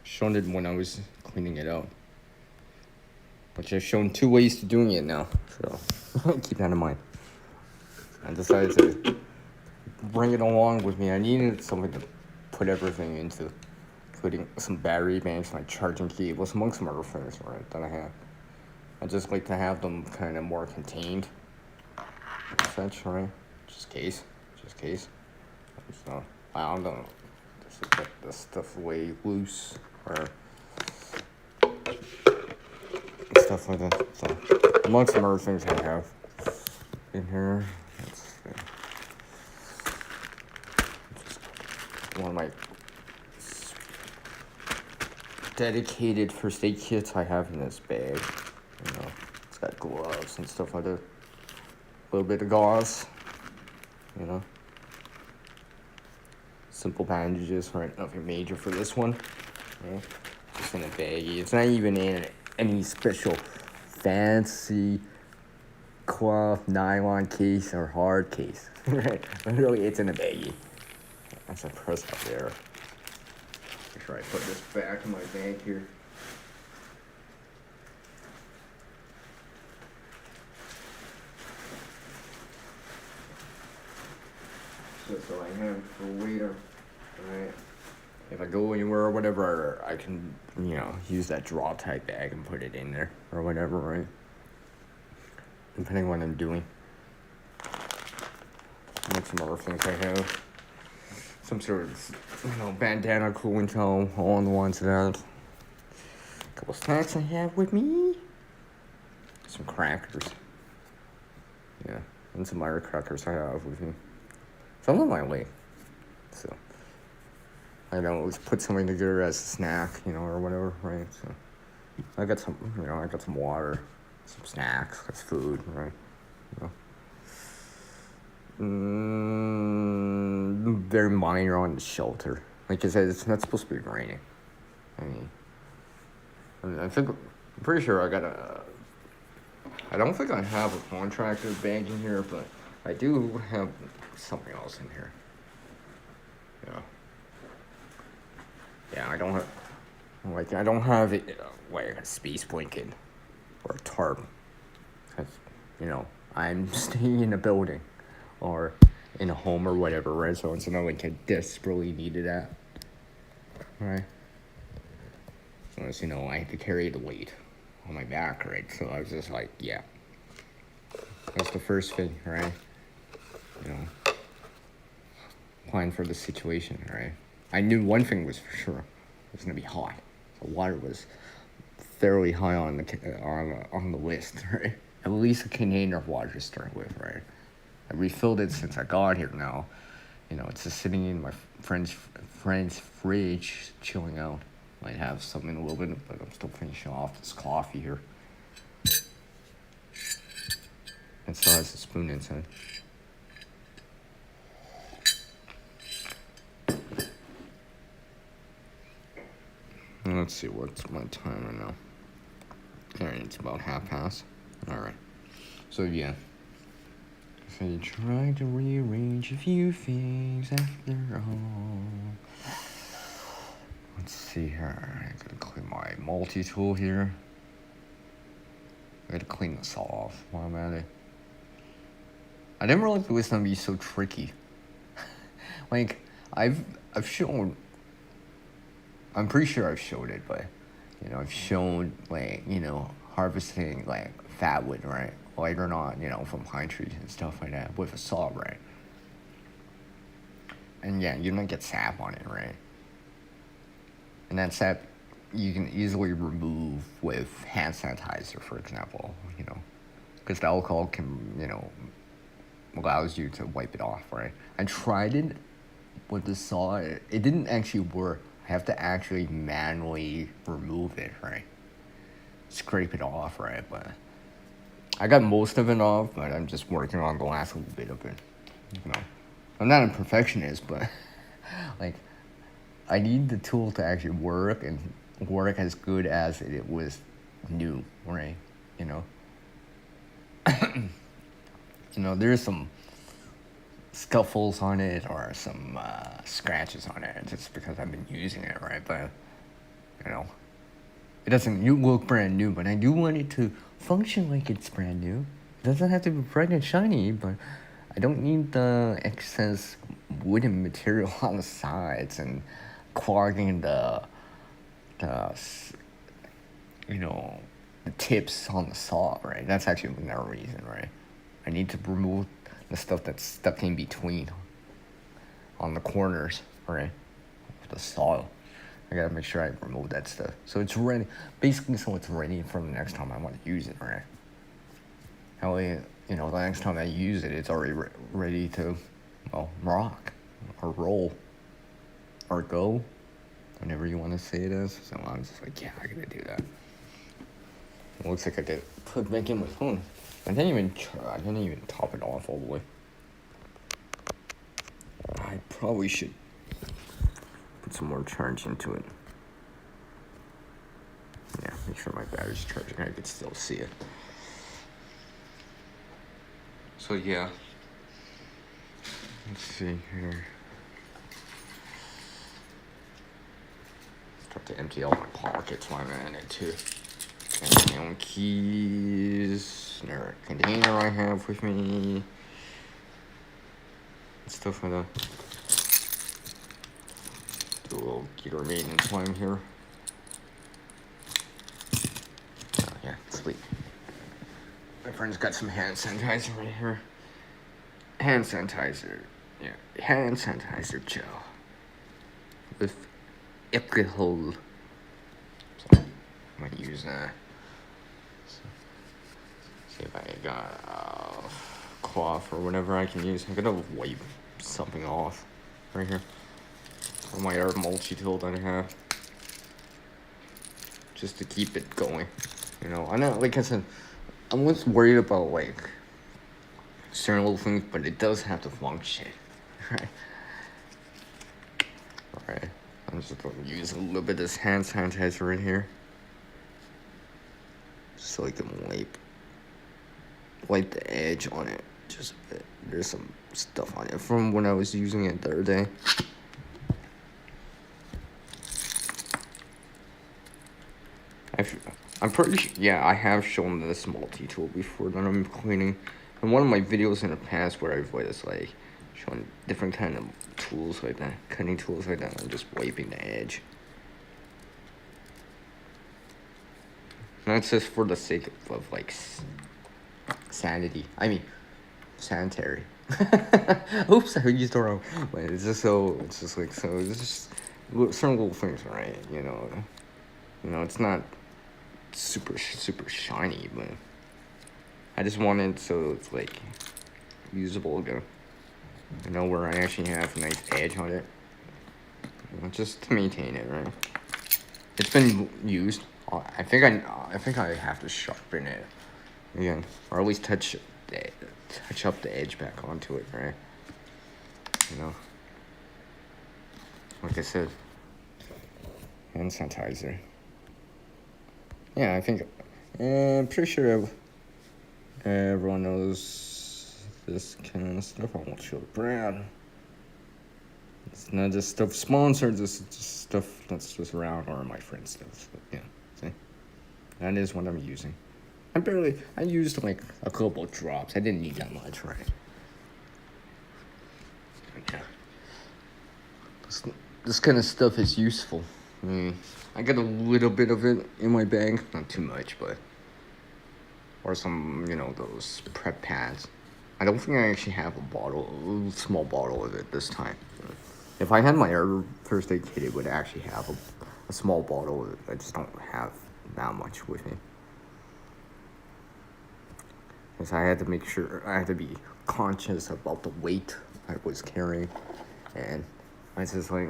Shown it when I was cleaning it out. But I've shown 2 ways to doing it now. So, keep that in mind. I decided to bring it along with me. I needed something to put everything into, including some battery banks, my charging cables, among some other things, right, that I have. I just like to have them kind of more contained, such, right? Just case. So, I don't know. Just to get this stuff away loose, or stuff like that. So, among some other things I have in here. One of my dedicated first aid kits I have in this bag. You know, it's got gloves and stuff like that. A little bit of gauze. You know, simple bandages, right? Nothing major for this one. Right? Just in a baggie. It's not even in any special fancy cloth, nylon case, or hard case. Right? Literally, it's in a baggie. That's a press up there. Make sure I put this back in my bag here. So I have for later, right? If I go anywhere or whatever, I can, you know, use that draw type bag and put it in there or whatever, right? Depending on what I'm doing. And some other things I have. Some sort of, you know, bandana, cooling towel, all on the ones that. A couple snacks I have with me. Some crackers. Yeah, and some other crackers I have with me. Some of my way. So, I don't always put something together as a snack, you know, or whatever, right? So, I got some, you know, I got some water, some snacks, that's food, right? You know. Very minor on the shelter. Like I said, it's not supposed to be raining. I mean, I'm pretty sure I don't think I have a contractor bag in here, but I do have something else in here. Yeah. Yeah, I don't have it, like a space blanket or a tarp. Because, you know, I'm staying in a building or in a home or whatever, right? So it's not like I desperately needed that, right? So as you know, I had to carry the weight on my back, right? So I was just like, yeah. That's the first thing, right? You know, applying for the situation, right? I knew one thing was for sure. It was going to be hot. The water was fairly high on the list, right? At least a container of water to start with, right? I refilled it since I got here now. You know, it's just sitting in my friend's fridge, chilling out. Might have something a little bit, but I'm still finishing off this coffee here. It still has a spoon inside. Let's see, what's my time right now? Alright, it's about past. Alright. So, yeah. So you try to rearrange a few things after all. Let's see here. I gotta clean my multi-tool here. I gotta clean this off while I'm at it. I didn't realize it was gonna be so tricky. Like, I've shown I'm pretty sure I've showed it, but I've shown like harvesting like fatwood, right? Like or not, from pine trees and stuff like that with a saw, right? And yeah, you don't get sap on it, right? And that sap you can easily remove with hand sanitizer, for example, because the alcohol can, allows you to wipe it off, right? I tried it with the saw. It didn't actually work. I have to actually manually remove it, right? Scrape it off, right? But I got most of it off, but I'm just working on the last little bit of it. I'm not a perfectionist, but like I need the tool to actually work and work as good as it was new, right? You know, there's some scuffles on it or some scratches on it just because I've been using it, right? But it doesn't look brand new, but I do want it to function like it's brand new. It doesn't have to be bright and shiny, but I don't need the excess wooden material on the sides and clogging the the tips on the saw, right? That's actually another reason, right? I need to remove the stuff that's stuck in between on the corners, right? Of the saw. I gotta make sure I remove that stuff. So it's ready, basically, so it's ready for the next time I want to use it, right? That way, the next time I use it, it's already ready to, rock or roll or go, whatever you want to say it as. So I'm just like, yeah, I gotta do that. It looks like I did put back in my phone. I didn't even top it off all the way. I probably should put some more charge into it. Yeah, make sure my battery's charging. I could still see it. So yeah. Let's see here. Start to empty all my pockets while I'm at it too. And my own keys, another container I have with me, stuff like that. Do a little gear maintenance while I'm here. Yeah, sleep. My friend's got some hand sanitizer right here. Hand sanitizer, yeah, hand sanitizer gel with alcohol. So I might use that. See if I got a cloth or whatever I can use. I'm gonna wipe something off right here on my air multi-tool that I have, just to keep it going. I know, like I said, I'm less worried about like certain little things, but it does have to function, right? Alright, I'm just gonna use a little bit of this hand sanitizer right here, so I can wipe the edge on it just a bit. There's some stuff on it from when I was using it the other day. I'm pretty sure, yeah, I have shown this multi-tool before that I'm cleaning. In one of my videos in the past where I've like showing different kind of tools like that, cutting tools like that, I'm just wiping the edge. And that's just for the sake of like sanity. I mean, sanitary. Oops, I used the wrong. But it's just certain little things, right? It's not super shiny, but I just want it so it's like usable again. Where I actually have a nice edge on it, just to maintain it, right? It's been used. I think I have to sharpen it again, or at least touch up the edge back onto it, right? Like I said, hand sanitizer. Yeah, I'm pretty sure everyone knows this kind of stuff. I won't show the brand. It's not just stuff sponsored, this is just stuff that's just around or my friend's stuff. But yeah, see? That is what I'm using. I used like a couple of drops. I didn't need that much, right? Yeah. This kind of stuff is useful. I got a little bit of it in my bag, not too much, but or some, those prep pads. I don't think I actually have a small bottle of it this time. If I had my first aid kit, it would actually have a small bottle of it. I just don't have that much with me. Because I had to make sure, I had to be conscious about the weight I was carrying. And I was just like,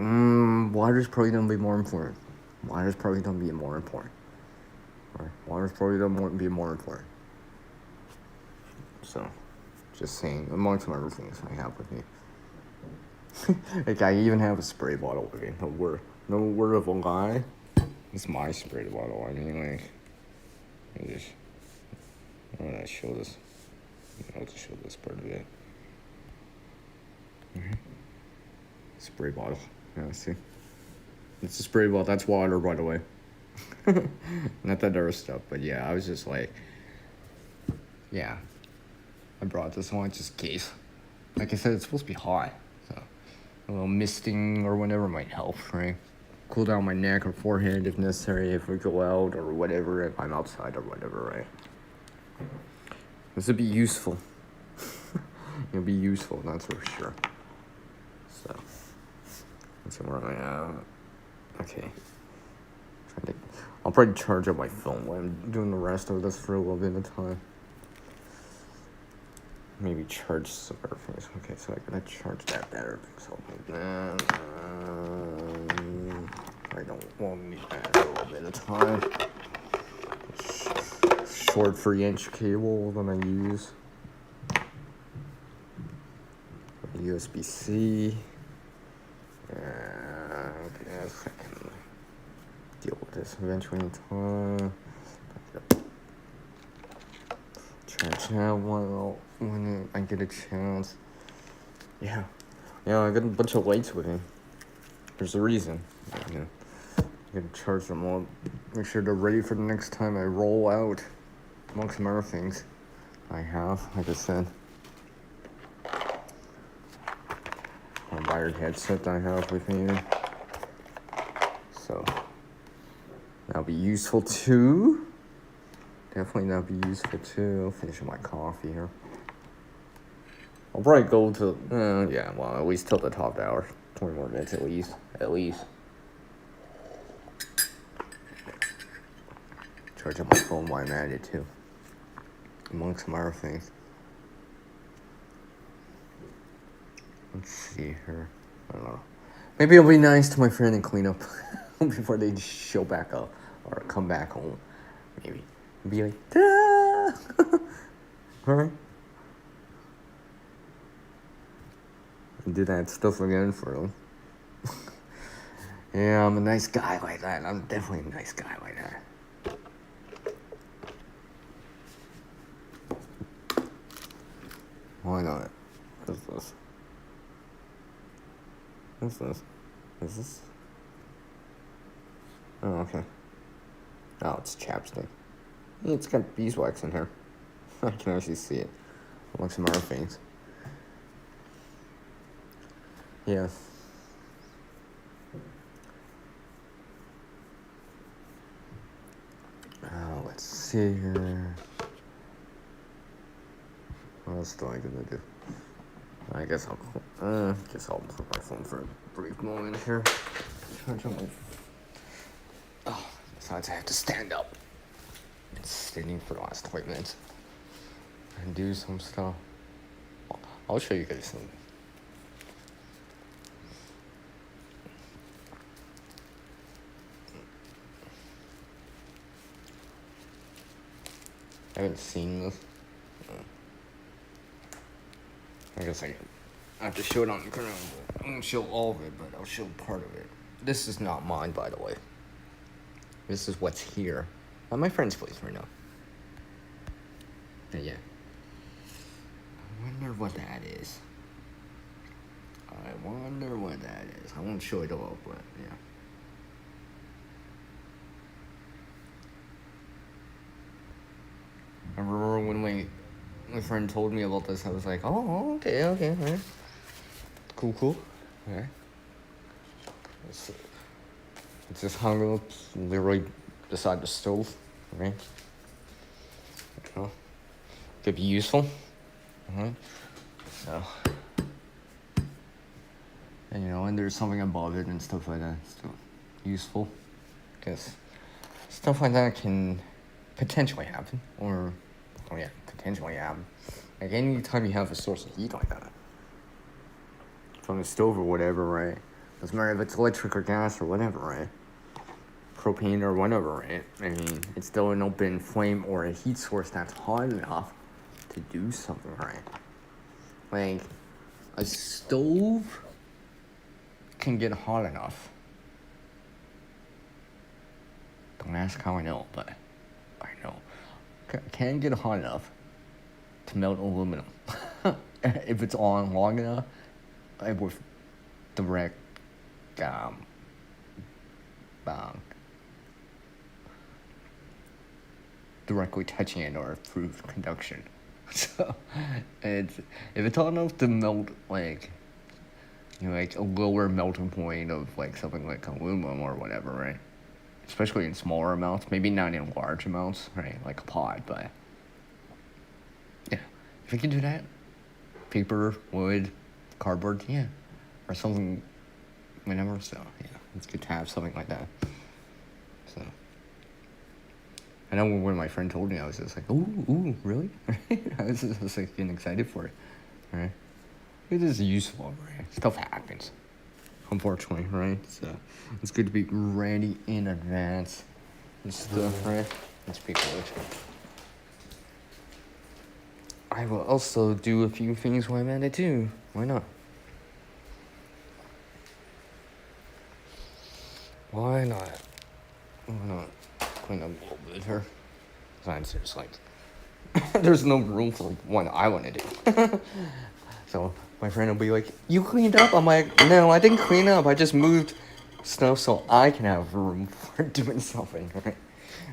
water's probably gonna be more important. Water's probably gonna be more important. Or water's probably gonna be more important. So, just saying, amongst some other things I have with me. Like, I even have a spray bottle with me. No word of a lie. It's my spray bottle. I mean, like, I'm gonna show this. I'll just show this part of it. Spray bottle. Yeah, see? It's a spray bottle. That's water, by the way. Not that other stuff, but yeah, I was just like, yeah. I brought this one just in case. Like I said, it's supposed to be hot, so a little misting or whatever might help, right? Cool down my neck or forehead if necessary, if we go out or whatever, if I'm outside or whatever, right? This would be useful. It'll be useful, that's for sure. So, that's where I am. Okay. I'll probably charge up my phone while I'm doing the rest of this for a little bit of time. Maybe charge some other things. Okay, so I gotta charge that battery. So I don't want to need that for a little bit of time. Short 3-inch cable that I use. USB-C. Okay, I can deal with this eventually in time. Charge that one when I get a chance. Yeah, I got a bunch of lights with me. There's a reason. I'm gonna charge them all. Make sure they're ready for the next time I roll out. Amongst some other things I have, like I said. A wired headset I have with me. So, that'll be useful too. Definitely that'll be useful too. I'll finish my coffee here. I'll probably go to, at least till the top hour. 20 more minutes at least. Charge up my phone while I'm at it too. Amongst some other things. Let's see here. I don't know. Maybe it'll be nice to my friend and clean up before they show back up or come back home. Maybe. Be like, ta-da! Alright. And do that stuff again for them. Yeah, I'm a nice guy like that. I'm definitely a nice guy like that. Why not? What's this? What's this? Is this? Oh, okay. Oh, it's chapstick. It's got beeswax in here. I can actually see it. Among some other things. Yeah. Let's see here. What else do I gonna do? I guess I'll put my phone for a brief moment here. Charge on my. Oh, besides I have to stand up. Been standing for the last 20 minutes and do some stuff. I'll show you guys something. I haven't seen this. I guess I have to show it on the ground. I won't show all of it, but I'll show part of it. This is not mine, by the way. This is what's here. At my friend's place right now. But yeah. I wonder what that is. I won't show it all, but yeah. I remember when my friend told me about this, I was like, oh, okay, right. Cool. Okay. It's just hung up literally beside the stove, right? You know, could be useful. So, and and there's something above it and stuff like that. Still useful, because stuff like that can potentially happen, or potentially happen. Like anytime you have a source of heat like that, from the stove or whatever, right? Doesn't matter if it's electric or gas or whatever, right? Propane or whatever, right? I mean, it's still an open flame or a heat source that's hot enough to do something, right? Like, a stove can get hot enough. Don't ask how I know, but I know. Can get hot enough to melt aluminum. If it's on long enough, with direct directly touching it or through conduction. So if it's hot enough to melt like a lower melting point of like something like aluminum or whatever, right? Especially in smaller amounts, maybe not in large amounts, right? Like a pot, but yeah, if you can do that, paper, wood, cardboard, yeah, or something, whatever. So yeah, it's good to have something like that. So I know when my friend told me, I was just like, ooh, really? I was just like getting excited for it, right? It is useful, right? Stuff happens, unfortunately, right? So it's good to be ready in advance and stuff, right? Let's be good. I will also do a few things while I'm at it too. Why not? Why not? Clean up a little bit here. Besides, there's like, there's no room for what I want to do. So my friend will be like, "You cleaned up?" I'm like, "No, I didn't clean up. I just moved stuff so I can have room for doing something, right?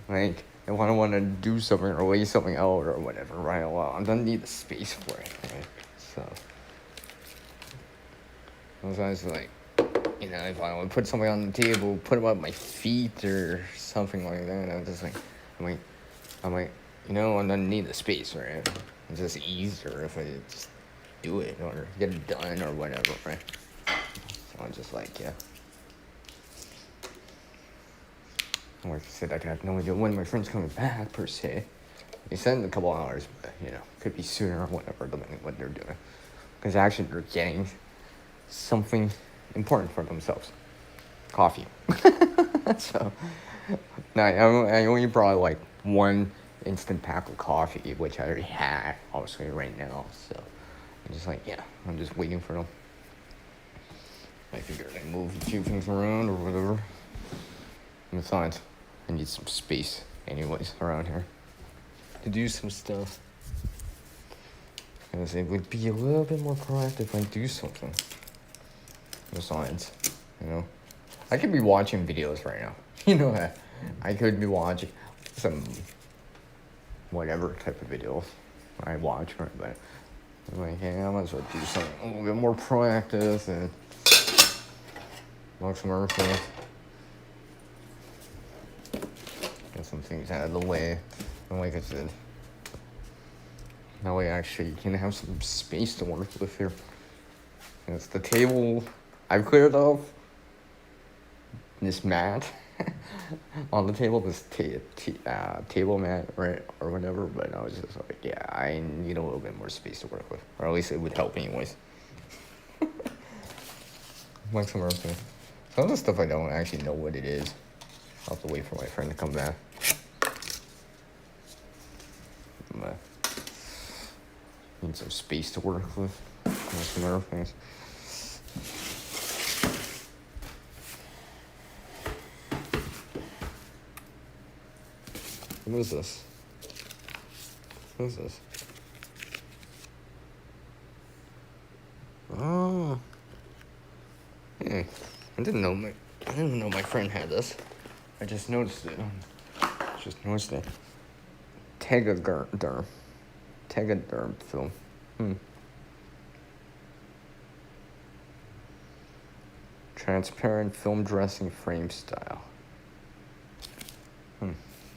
Like, if I don't want to do something or lay something out or whatever, right? Well, I'm gonna need the space for it, right? So, sometimes like, if I want to put something on the table, put them at my feet or something like that, I'm just like, I'm like, I'm gonna need the space, right? It's just easier if I just do it or get it done or whatever, right? So I'm just like, yeah. Like I said, I have no idea when my friend's coming back, per se. He said in a couple hours, but, could be sooner or whatever, depending on what they're doing. Because actually, they're getting something important for themselves. Coffee. So, now, I only brought, like, one instant pack of coffee, which I already had, obviously, right now. So, I'm just like, yeah, I'm just waiting for them. I figured I'd move a few things around or whatever. And besides, I need some space anyways around here to do some stuff. Because it would be a little bit more proactive if I do something. Besides, I could be watching videos right now. That I could be watching some whatever type of videos I watch, right? But I'm like, hey, I might as well do something a little bit more proactive and watch some other things. Get some things out of the way. And like I said, that way actually you can have some space to work with here. And it's the table I've cleared off. This mat on the table, this table mat, right, or whatever. But I was just like, yeah, I need a little bit more space to work with, or at least it would help anyways. Like some other things. Some of the stuff I don't actually know what it is. I'll have to wait for my friend to come back. But need some space to work with. Like some other things. What is this? What is this? Oh. Hey, I didn't know my friend had this. I just noticed it. Tegaderm film. Transparent film dressing frame style.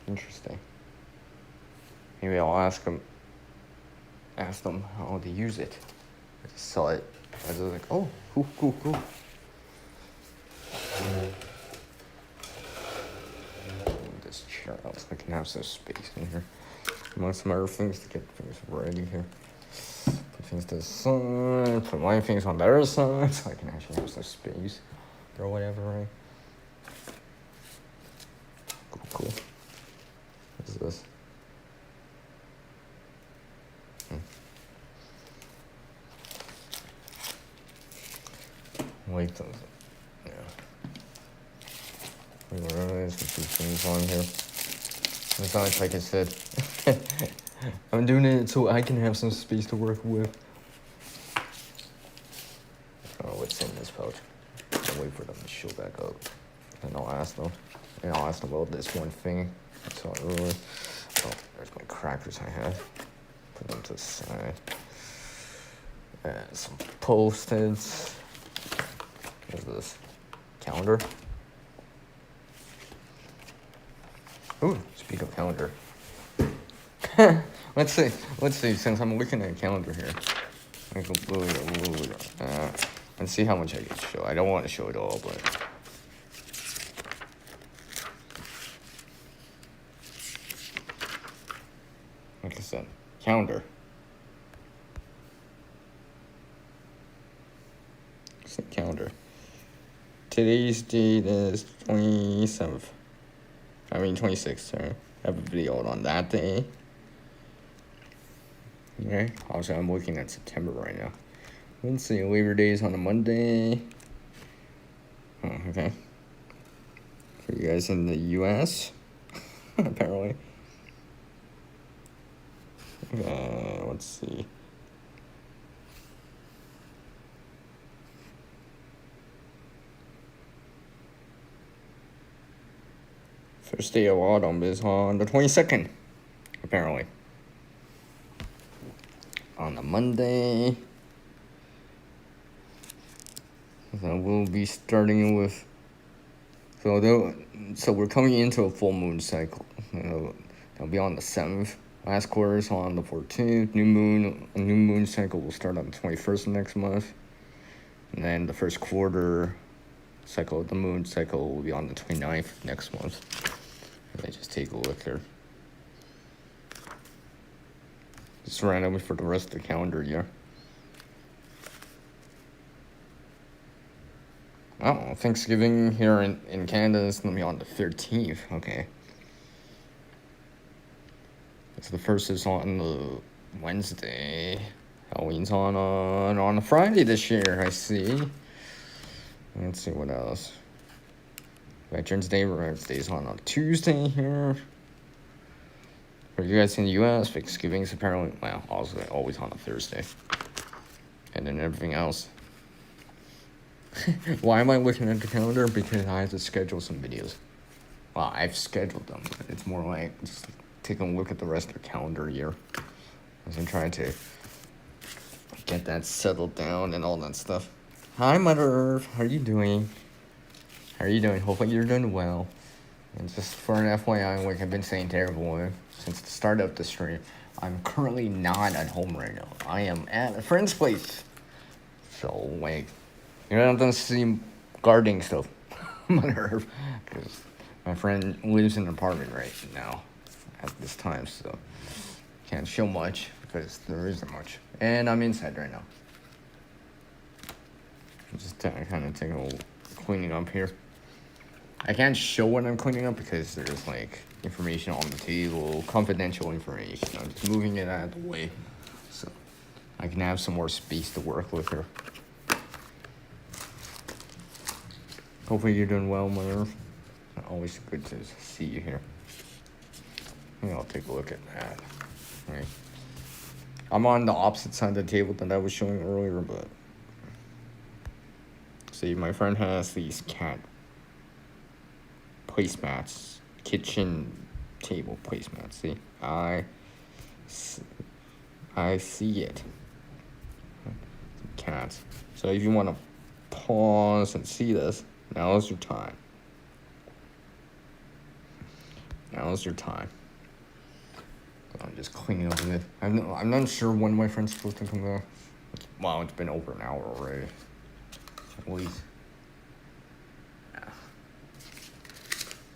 Interesting. Maybe I'll ask them how they use it. I just saw it. I was like, oh, cool. This chair out so I can have some space in here. Amongst some other things to get things ready here. Put things to the side, put my things on the other side so I can actually have some space or whatever, right? Cool. What is this? Wait, yeah. Wait, what are these? Some things on here. It's not like I said. I'm doing it so I can have some space to work with. Oh, what's in this pouch? I'll wait for them to show back up. And I'll ask them. And I'll ask them about this one thing I saw earlier. Oh, there's my crackers I had. Put them to the side. And some Post-its. What is this? Calendar? Ooh, speak of calendar. Let's see, since I'm looking at a calendar here. Let's see how much I can show. I don't want to show it all, but... Like I said, calendar. It's a calendar. Today's date is 26th, sorry. I have a video out on that day. Okay, also I'm looking at September right now. Let's see, Labor Day is on a Monday. Oh, okay. For you guys in the US, apparently. Let's see. First day of autumn is on the 22nd, apparently. On a Monday. So we'll be starting with... So we're coming into a full moon cycle. That'll be on the 7th. Last quarter is on the 14th. New moon cycle will start on the 21st of next month. And then the first quarter cycle, the moon cycle, will be on the 29th next month. Let me just take a look here. Just randomly for the rest of the calendar year. Oh, Thanksgiving here in Canada is going to be on the 13th. Okay. So the first is on the Wednesday. Halloween's on a Friday this year, I see. Let's see what else. Veterans Day is on a Tuesday here. For you guys in the US, Thanksgiving's apparently, well, also always on a Thursday. And then everything else. Why am I looking at the calendar? Because I have to schedule some videos. Well, I've scheduled them. It's more like just taking a look at the rest of the calendar year. As I'm trying to get that settled down and all that stuff. Hi, Mother Earth. How are you doing? Hopefully you're doing well. And just for an FYI, like I've been saying to everyone since the start of the stream, I'm currently not at home right now. I am at a friend's place. So, like, you're not gonna see gardening stuff. Mother Earth. Because my friend lives in an apartment right now at this time, so can't show much because there isn't much. And I'm inside right now. Just kind of taking a little cleaning up here. I can't show what I'm cleaning up because there's like information on the table, confidential information. I'm just moving it out of the way so I can have some more space to work with here. Hopefully you're doing well, Mother. Always good to see you here. Maybe I'll take a look at that. Right. I'm on the opposite side of the table than I was showing earlier, but see, my friend has these cat placemats, kitchen table placemats. See, I see it. Cats. So if you want to pause and see this. Now is your time. Now is your time. I'm just cleaning up a bit. I'm not sure when my friend's supposed to come back. Wow, it's been over an hour already. At least. Yeah.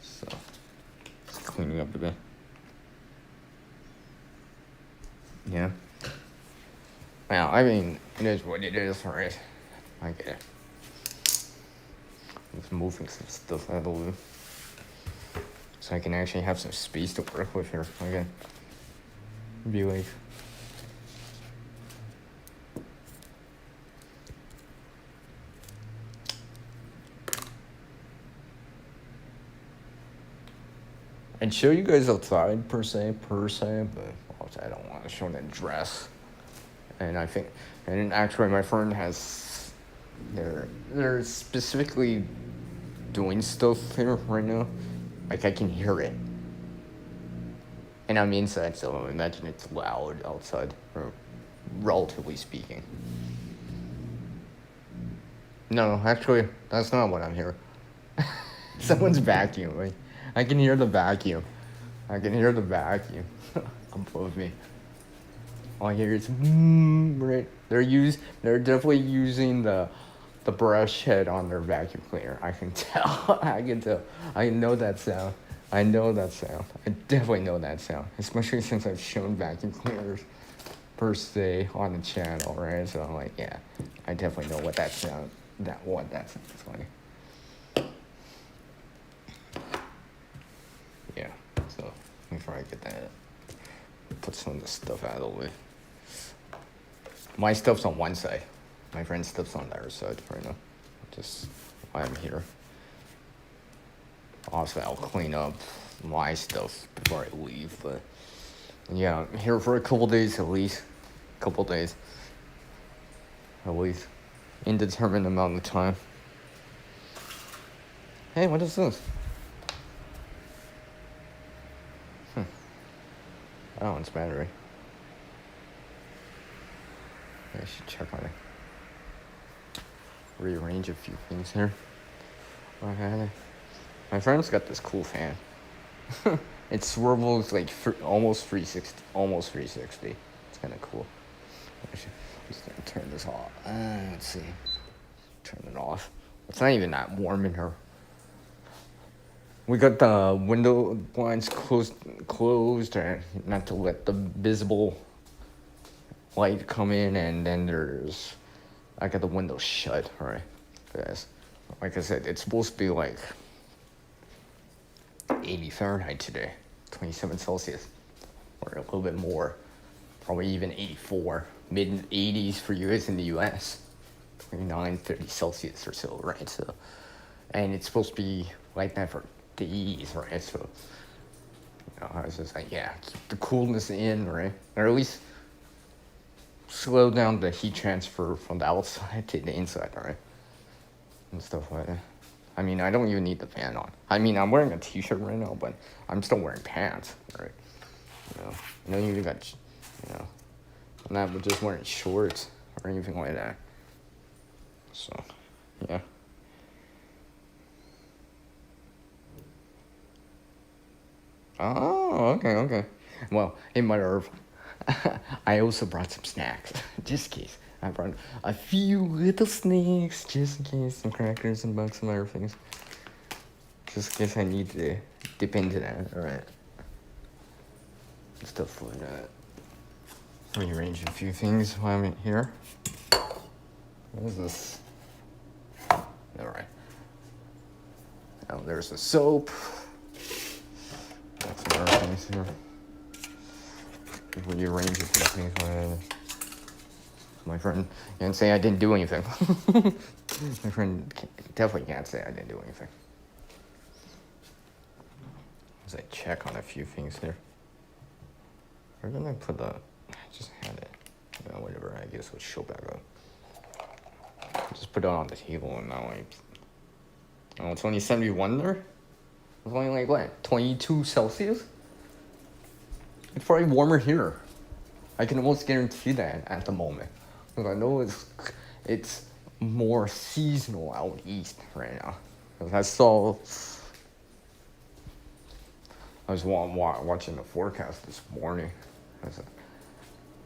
So, just cleaning up a bit. Yeah. Well, I mean, it is what it is, right? I get it. Just moving some stuff out of the way. So I can actually have some space to work with here. Okay. Be like. I'd show you guys outside per se, but also I don't want to show the dress. And I think, and actually my friend has, they're specifically doing stuff here right now. Like I can hear it. And I'm inside, so I imagine it's loud outside, or relatively speaking. No, actually, that's not what I'm hearing. Someone's vacuuming. I can hear the vacuum. Above me. All I hear is right. They're definitely using the brush head on their vacuum cleaner. I can tell. I know that sound. I definitely know that sound. Especially since I've shown vacuum cleaners per se on the channel, right? So I'm like, yeah, I definitely know what that sound sounds like. Yeah, so before I get that, put some of the stuff out of the way. My stuff's on one side. My friend's stuff's on the other side right now. Just while I'm here. Also, I'll clean up my stuff before I leave, but yeah, I'm here for a couple days at least. At least. Indeterminate amount of time. Hey, what is this? Oh, it's battery. I should check on it. Rearrange a few things here. Okay. My friend's got this cool fan. It swivels like almost 360. It's kind of cool. I'm just gonna turn this off. Let's see. Turn it off. It's not even that warm in here. We got the window blinds closed, and not to let the visible light come in, and then I got the window shut, right? Because, like I said, it's supposed to be like 80 Fahrenheit today, 27 Celsius, or a little bit more, probably even 84, mid 80s for you guys in the US, 29, 30 Celsius or so, right? So, and it's supposed to be like that for days, right? So, I was just like, yeah, keep the coolness in, right? Or at least slow down the heat transfer from the outside to the inside, right? And stuff like that. I mean, I don't even need the fan on. I mean, I'm wearing a t-shirt right now, but I'm still wearing pants, right? You know, you even got, I'm not just wearing shorts or anything like that. So, yeah. Oh, okay. Well, in my herb, I also brought some snacks, just in case. I brought a few little snacks, just in case, some crackers and bugs, some other things. Just in case I need to dip into that, alright. Stuff like that. Rearrange a few things while I'm here. What is this? Alright. Now there's the soap. Got some other things here. Rearrange a few things. My friend can't say I didn't do anything. My friend definitely can't say I didn't do anything. As I check on a few things here. Where did I put the... I just had it. Whatever, I guess it'll show back up. Just put it on the table and now it's only 71 there? It's only like what? 22 Celsius? It's probably warmer here. I can almost guarantee that at the moment. Because I know it's more seasonal out east right now. 'Cause I was watching the forecast this morning.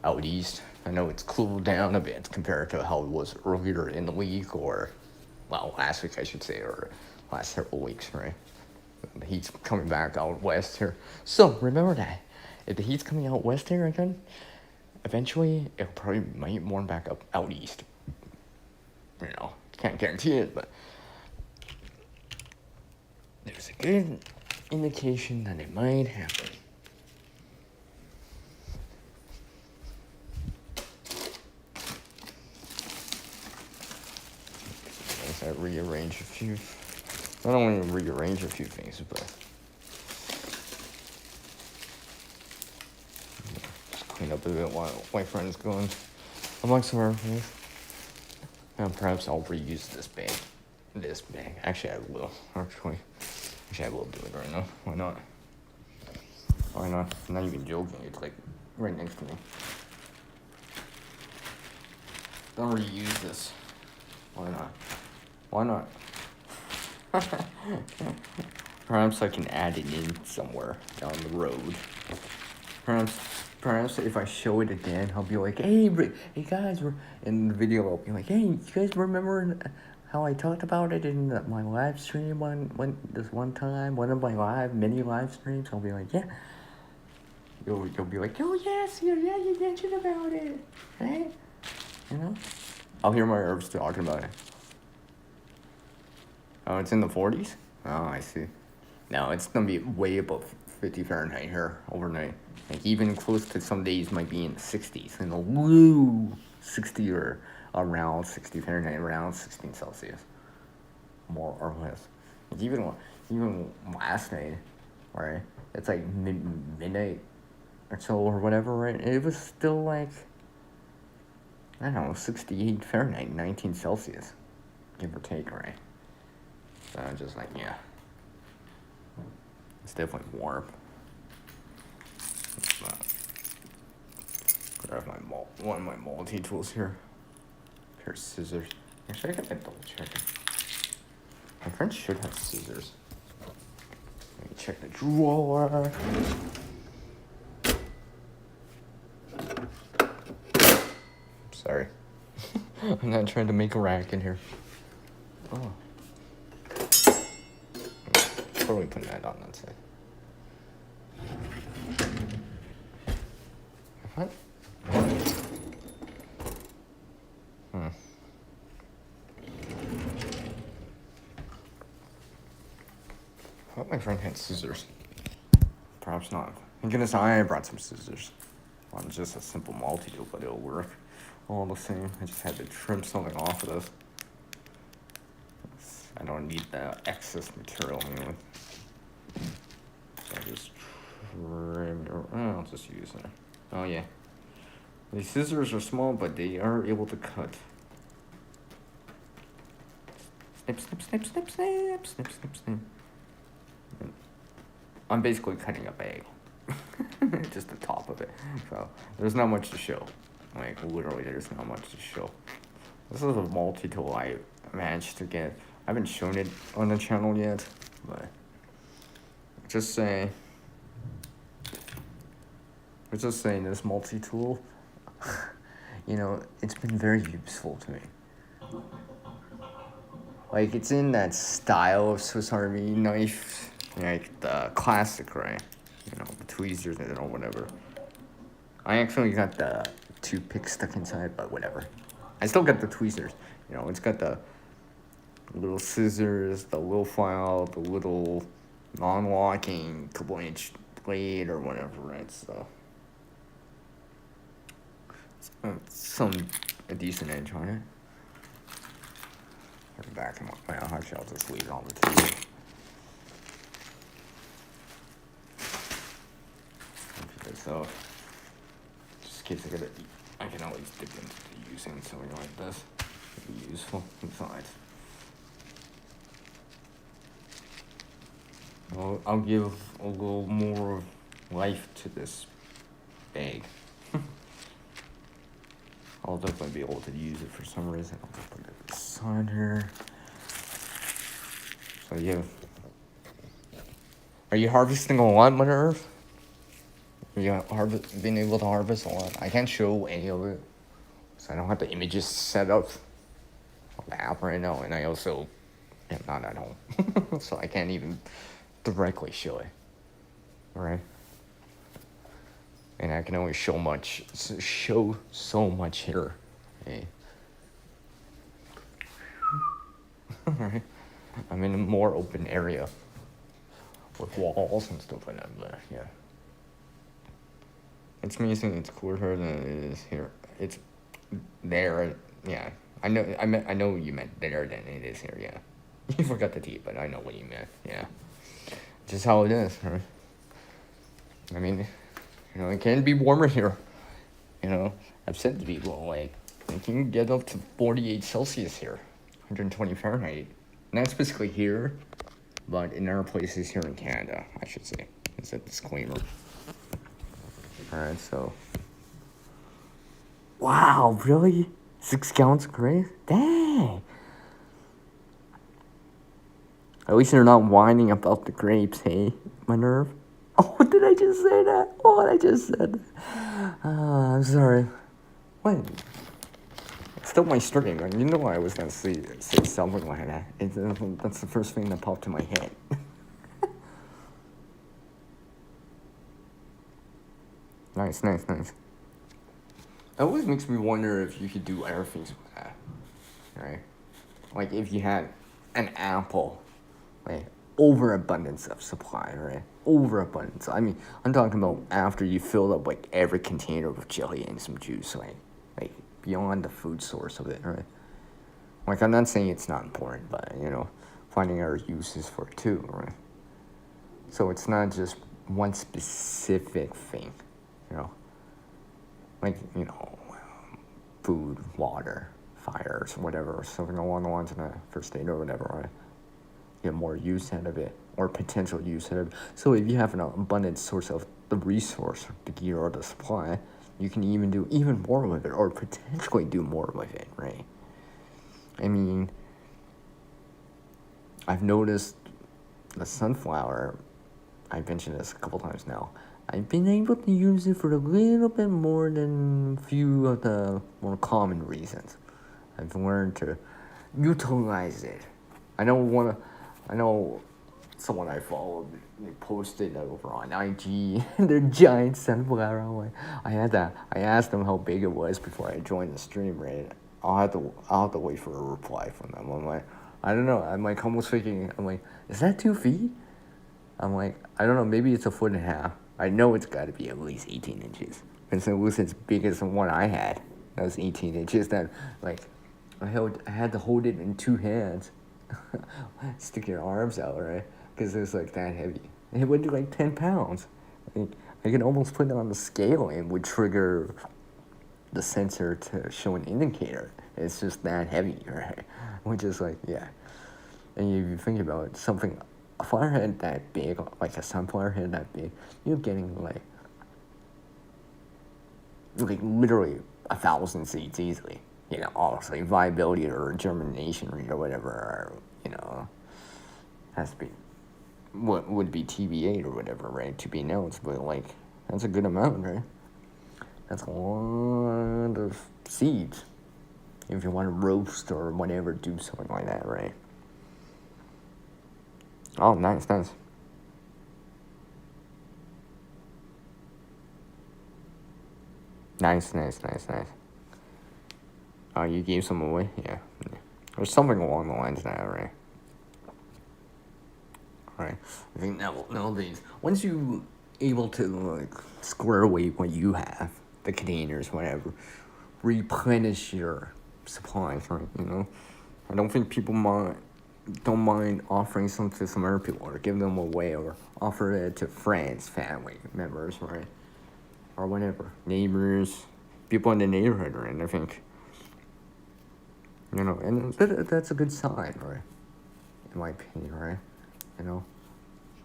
Out east, I know it's cooled down a bit compared to how it was earlier in the week, or, well, last week I should say, or last several weeks, right? The heat's coming back out west here. So remember that. If the heat's coming out west here again, eventually it'll probably might warm back up out east. You know, can't guarantee it, but there's a good indication that it might happen. As I rearrange not only rearrange a few things, but just clean up a bit while my friend's going amongst some other things. And perhaps I'll reuse this bag. Actually, I will. Actually, I will do it right now. Why not? Why not? I'm not even joking. It's like right next to me. Don't reuse this. Why not? Why not? Perhaps I can add it in somewhere down the road. Perhaps if I show it again, I'll be like, hey guys, in the video I'll be like, hey, you guys remember how I talked about it in my live stream this one time, one of my mini live streams? I'll be like, yeah. You'll be like, oh yes, yeah, you mentioned about it, right? You know? I'll hear my herbs talking about it. Oh, it's in the 40s? Oh, I see. No, it's gonna be way above 50 Fahrenheit here overnight. Like, even close to some days might be in the 60s. In the low 60 or around 60 Fahrenheit, around 16 Celsius. More or less. Like, even last night, right? It's like midnight or so or whatever, right? It was still like, I don't know, 68 Fahrenheit, 19 Celsius. Give or take, right? So I'm just like, yeah. It's definitely warm. Grab one of my multi-tools here. Pair of scissors. Actually, I gotta double check it. My friend should have scissors. Let me check the drawer. Sorry. I'm not trying to make a rack in here. Oh. Probably put that on that side. What? I thought my friend had scissors. Perhaps not. Thank goodness I brought some scissors. On just a simple multi-tool, but it'll work all the same. I just had to trim something off of this. I don't need the excess material anyway. So I just trim it. I'll just use it. Oh yeah. These scissors are small, but they are able to cut. Snip, snip, snip, snip, snip, snip, snip, snip. I'm basically cutting a bag. Just the top of it. So there's not much to show. Like, literally, there's not much to show. This is a multi-tool I managed to get. I haven't shown it on the channel yet, but just saying this multi-tool, you know, it's been very useful to me. Like, it's in that style of Swiss Army knife, like the classic, right? You know, the tweezers or whatever. I actually got the toothpick stuck inside, but whatever. I still got the tweezers. You know, it's got the little scissors, the little file, the little non-locking couple-inch blade or whatever, right? So a decent edge on it. Put it back in my actually, I'll just leave it on the table. So, just in case I can always dip into using something like this. It'd be useful. Besides, I'll give a little more life to this bag. I'll definitely be able to use it for some reason. I'll just put it outside here. So are you harvesting a lot, Mother Earth? Are you being able to harvest a lot? I can't show any of it, so I don't have the images set up on the app right now, and I also am not at home, so I can't even directly show it. Right? And I can only show so much here. Okay. Right? I'm in a more open area with walls and stuff like that, but yeah. It's amazing. It's cooler here than it is here. It's there. Yeah, I know you meant there than it is here. Yeah, you forgot the T, but I know what you meant. Yeah, just how it is. Right? I mean, it can be warmer here. I've said to people like it can get up to 48 Celsius here, 120 Fahrenheit. And that's basically here, but in other places here in Canada, I should say. It's a disclaimer. Alright, so. Wow, really? 6 gallons of grape? Dang! At least they're not whining about the grapes, hey? My nerve. Oh, did I just say that? Oh, I just said that. I'm sorry. What? It's still my stream. You know I was going to say something like that. That's the first thing that popped in my head. Nice. It always makes me wonder if you could do other things with that, right? Like if you had an apple, like overabundance of supply, right? Overabundance. I mean, I'm talking about after you fill up like every container with jelly and some juice, like beyond the food source of it, right? Like I'm not saying it's not important, but finding other uses for it too, right? So it's not just one specific thing. Like, food, water, fires, whatever, something along the lines of the first aid or whatever, right? Get more use out of it, or potential use out of it. So if you have an abundant source of the resource, the gear, or the supply, you can even do even more with it, or potentially do more with it, right? I mean, I've noticed the sunflower, I've mentioned this a couple times now, I've been able to use it for a little bit more than a few of the more common reasons. I've learned to utilize it. I know someone I followed, they posted over on IG, their giant sunflower. I asked them how big it was before I joined the stream, right? I'll have to wait for a reply from them. I'm like, I don't know. I'm like almost thinking, is that 2 feet? I'm like, I don't know, maybe it's 1.5 feet. I know it's got to be at least 18 inches. Because it was as big as the one I had. That was 18 inches. That, I had to hold it in 2 hands. Stick your arms out, right? Because it was that heavy. And it would do 10 pounds. I could almost put it on the scale and would trigger the sensor to show an indicator. It's just that heavy, right? Which is yeah. And if you think about it, a flower head that big, like a sunflower head that big, you're getting literally 1,000 seeds easily. Obviously viability or germination rate or whatever, has to be what would be TB8 or whatever, right? To be announced, but that's a good amount, right? That's a lot of seeds. If you want to roast or whatever, do something like that, right? Oh, nice. Nice. Oh, you gave some away? Yeah. Or something along the lines of that, right? Right. I think nowadays, once you able to square away what you have, the containers, whatever, replenish your supplies, right? I don't think people don't mind offering some to some other people or give them away or offer it to friends, family members, right? Or whatever, neighbors, people in the neighborhood, right? And I think, and that's a good sign, right? In my opinion, right?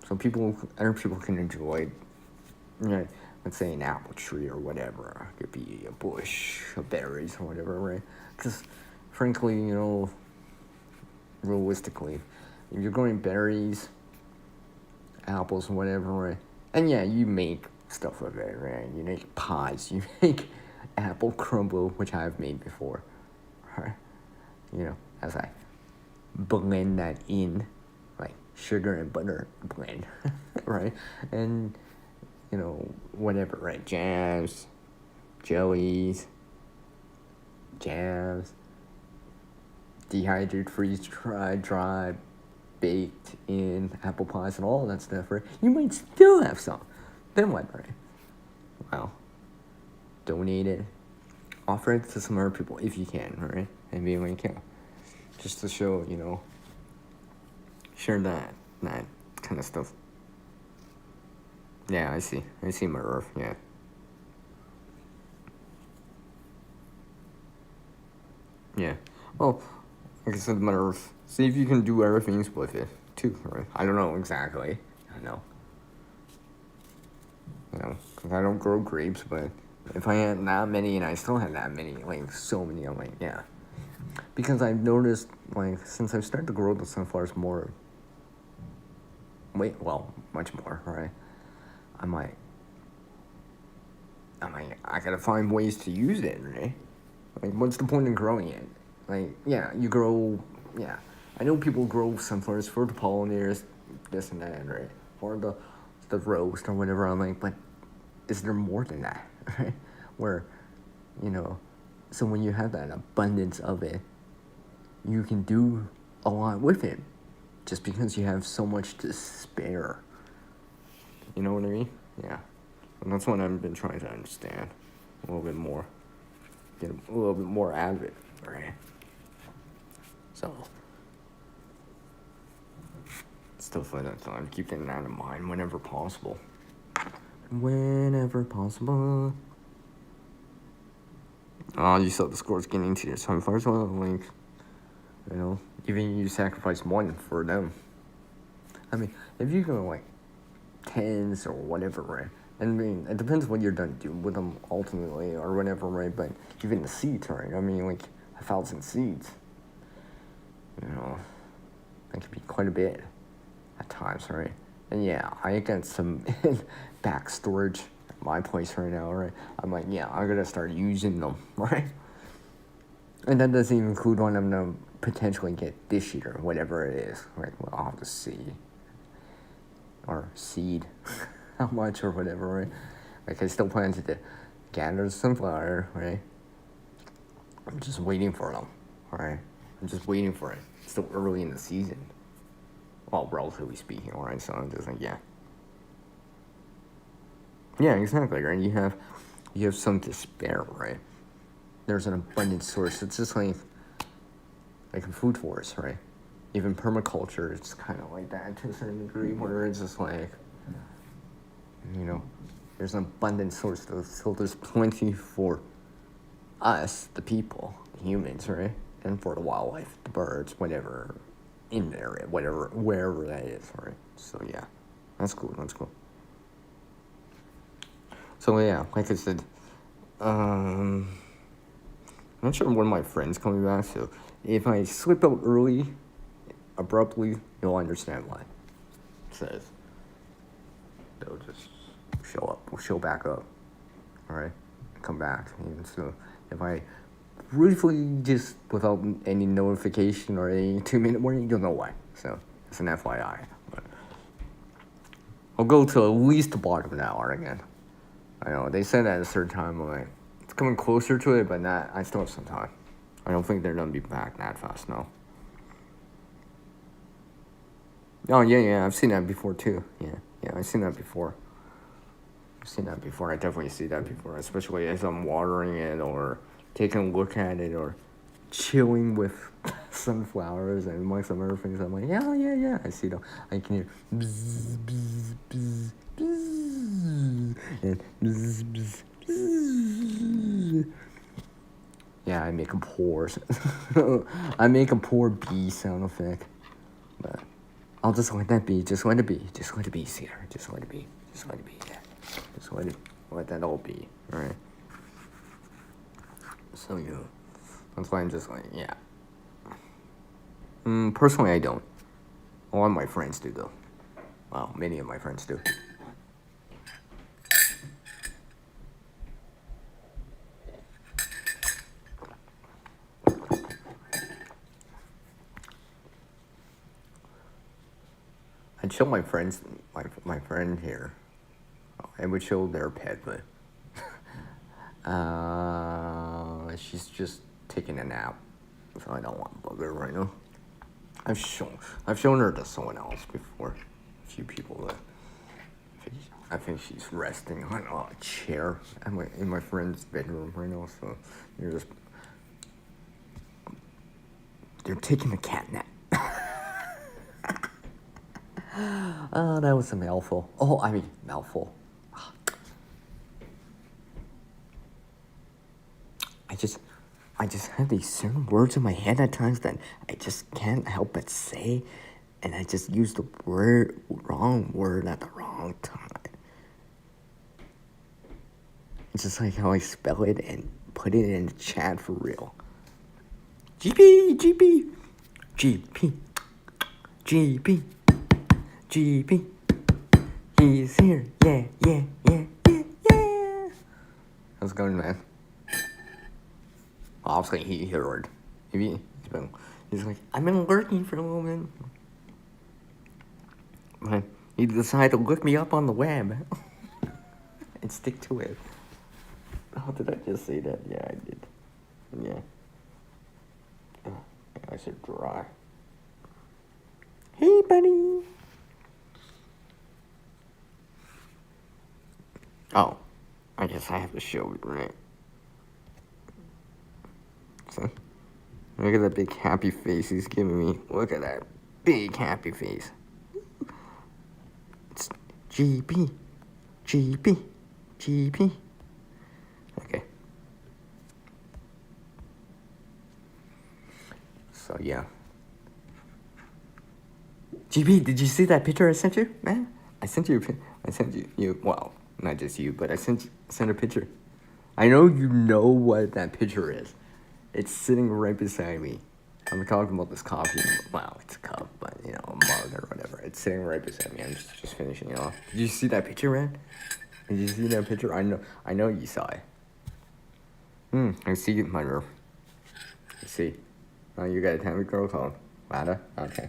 So other people can enjoy, let's say an apple tree or whatever. It could be a bush of berries or whatever, right? Because, frankly, realistically, if you're growing berries, apples, whatever, right? And yeah, you make stuff with it, right? You make pies, you make apple crumble, which I've made before, right? You know, as I blend that in, like sugar and butter blend, right? And, you know, whatever, right? Jams, jellies, jams, dehydrated, freeze, dry, baked in apple pies and all that stuff, right? You might still have some. Then what, right? Well, donate it. Offer it to some other people if you can, right? And be like, yeah. Just to show, you know, share that kind of stuff. Yeah, I see my Earth, yeah. Yeah. Well, like I said, my Earth. See if you can do other things with it too, right? I don't know exactly. I know. You know, because I don't grow grapes, but if I had that many and I still had that many, like so many, I'm like, yeah. Because I've noticed, like, since I've started to grow the sunflowers more, much more, right? I gotta find ways to use it, right? Like, what's the point in growing it? Like, yeah, you grow, yeah. I know people grow sunflowers for the pollinators, this and that, right? Or the roast or whatever. I'm like, but is there more than that, right? Where, you know, so when you have that abundance of it, you can do a lot with it, just because you have so much to spare. You know what I mean? Yeah. And that's what I've been trying to understand a little bit more. Get a little bit more out of it, right? So, stuff like that. So I'm keeping that in mind whenever possible. Whenever possible. Oh, you saw the scores getting to your sunflowers. Well, like, you know, even you sacrifice one for them. I mean, if you go like tens or whatever, right? I mean, it depends what you're done doing with them ultimately or whatever, right? But even the seeds, right? I mean, like 1,000 seeds. You know, that could be quite a bit at times, right? And yeah, I got some back storage at my place right now, right? I'm like, yeah, I'm gonna start using them, right? And that doesn't even include one I'm gonna potentially get this year, whatever it is, right? Well, I'll have to see. Or seed. How much or whatever, right? Like, I still plan to gather the sunflower, right? I'm just waiting for them, right? I'm just waiting for it. It's still early in the season. Well, relatively speaking, right? So I'm just like, yeah. Yeah, exactly, right? You have some to spare, right? There's an abundant source. It's just like a food forest, right? Even permaculture, it's kind of like that to a certain degree, where it's just like, you know, there's an abundant source, so there's plenty for us, the people, the humans, right? And for the wildlife, the birds, whatever, in the area, whatever, wherever that is, right? So yeah, that's cool. So yeah, like I said, I'm not sure when my friend's coming back, so if I slip out early, abruptly, you'll understand why. It says they'll just show back up, alright, come back. And so if I briefly, just without any notification or any 2-minute warning, you'll know why. So it's an FYI. But I'll go to at least the bottom of an hour again. I know they said at a certain time, I'm like, it's coming closer to it, but not. I still have some time. I don't think they're gonna be back that fast, no. Oh yeah, I've seen that before too. Yeah, I've seen that before. I definitely see that before, especially as I'm watering it or taking a look at it or chilling with sunflowers and among some other things. I'm like, yeah. I see them. I can hear bzz, bzz, bzz, bzz, and bzz, bzz, bzz. Yeah, I make a poor bee sound effect, but I'll just let that be. Just let it be, Sierra. Just let it be. Yeah. Just let that all be. All right. So that's why I'm just like, yeah. Personally, I don't. A lot of my friends do, though. Well, many of my friends do. I'd show my friends, my friend here. I would show their pet, but she's just taking a nap, so I don't want to bug her right now. I've shown her to someone else before, a few people. That I think she's resting on a chair in my friend's bedroom right now. So they're taking a cat nap. Oh, that was a mouthful. Mouthful. I just have these certain words in my head at times that I just can't help but say, and I just use the wrong word at the wrong time. It's just like how I spell it and put it in the chat for real. GP, GP, GP, GP, GP. He's here, yeah, yeah, yeah, yeah, yeah. How's it going, man? Obviously, he heard. He's like, I've been lurking for a moment. But he decided to look me up on the web and stick to it. Oh, did I just say that? Yeah, I did. Yeah. I said dry. Hey, buddy. Oh, I guess I have to show it, right? So, look at that big happy face he's giving me. Look at that big happy face. It's GP, GP, GP. Okay. So, yeah. GP, did you see that picture I sent you, man? I sent you, well, not just you, but I sent a picture. I know you know what that picture is. It's sitting right beside me. I'm talking about this coffee. Wow, it's a cup, but, a mug or whatever. It's sitting right beside me. I'm just finishing it off. Did you see that picture, man? Did you see that picture? I know you saw it. I see it, my girl. I see. Oh, you got a tablet girl called Lada? Okay.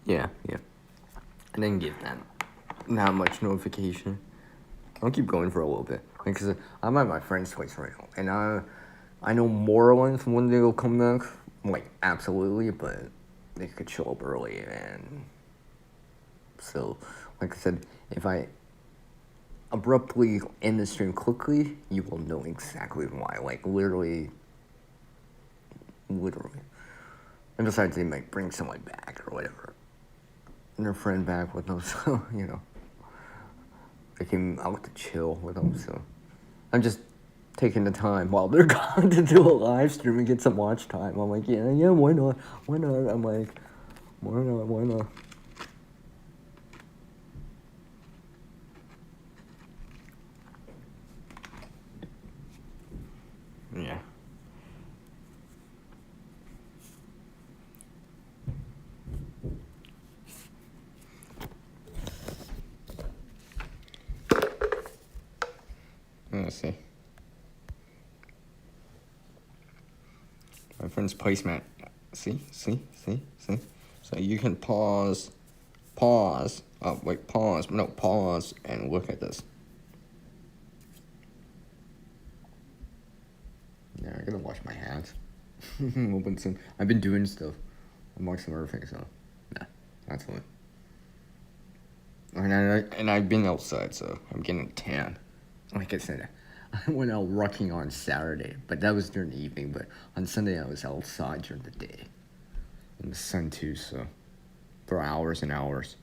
Yeah. I didn't get that much notification. I'll keep going for a little bit. Because I'm at my friend's place right now. And I know more or less when they will come back. Like, absolutely, but they could show up early. And so, like I said, if I abruptly end the stream quickly, you will know exactly why. Like, literally. And besides, they might bring someone back or whatever. And their friend back with them, so, they came out to chill with them, so I'm just taking the time while they're gone to do a live stream and get some watch time. I'm like, yeah, why not? I'm like, why not? Yeah. Let's see. My friend's placemat. See? So you can pause. Oh, wait, pause. No, pause and look at this. Yeah, I gotta wash my hands. Open some. I've been doing stuff. I'm watching some other things, so nah, that's fine. And I've been outside, so I'm getting a tan. Like I said, I went out walking on Saturday, but that was during the evening. But on Sunday, I was outside during the day. In the sun, too, so for hours and hours.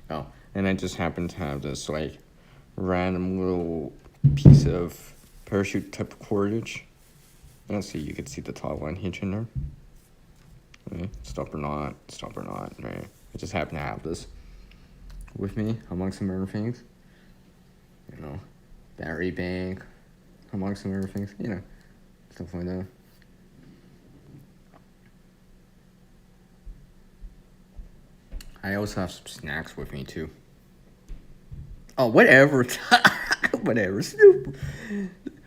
Oh, and I just happened to have this, like, random little piece of parachute type of cordage. Let's see, you can see the top line hitch in there. Stop or not, right? I just happen to have this with me among some other things. You know, battery bank, among some other things, stuff like that. I also have some snacks with me too. Oh, whatever. Whatever. Snoop.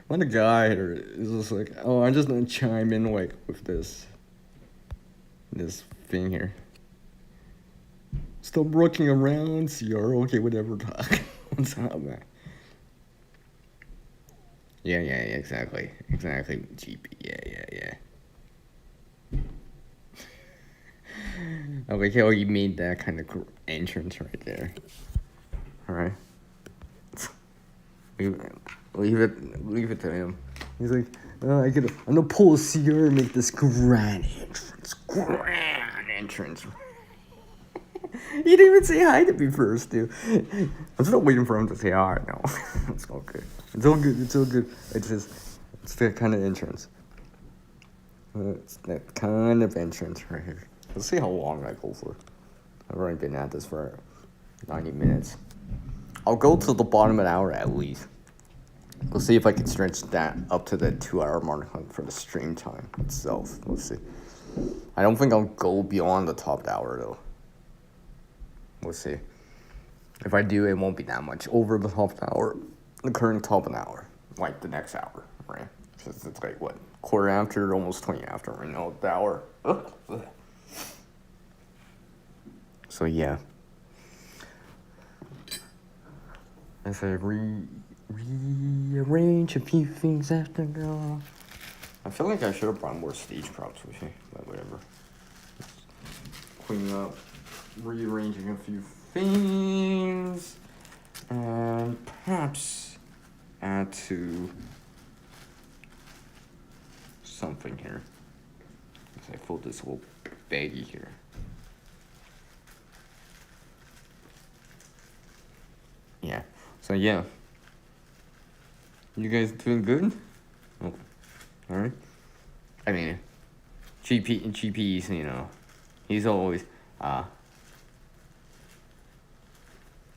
When a guy is just like, oh, I'm just gonna chime in like with this thing here. Stop rocking around, CR. Okay, whatever. What's up, man? Yeah, exactly. GP. Yeah. I like how you made that kind of entrance right there. All right. Leave it to him. He's like, I'm gonna pull a CR and make this grand entrance. He didn't even say hi to me first, dude. I'm still waiting for him to say hi. No, it's all good. It's all good. It's that kind of entrance. It's that kind of entrance right here. Let's see how long I go for. I've already been at this for 90 minutes. I'll go to the bottom of the hour at least. We'll see if I can stretch that up to the 2-hour mark for the stream time itself. We'll see. I don't think I'll go beyond the top hour though. We'll see. If I do, it won't be that much over the top hour. The current top an hour. Like the next hour, right? Because it's like, what? Quarter after, almost 20 after right now, the hour. Ugh. So, yeah. As I rearrange a few things after now. I feel like I should have brought more stage props with me, but whatever. Just cleaning up, rearranging a few things, and perhaps add to something here. As I fill this little baggie here. Yeah. So yeah. You guys doing good? Oh. Alright. I mean, GP's, he's always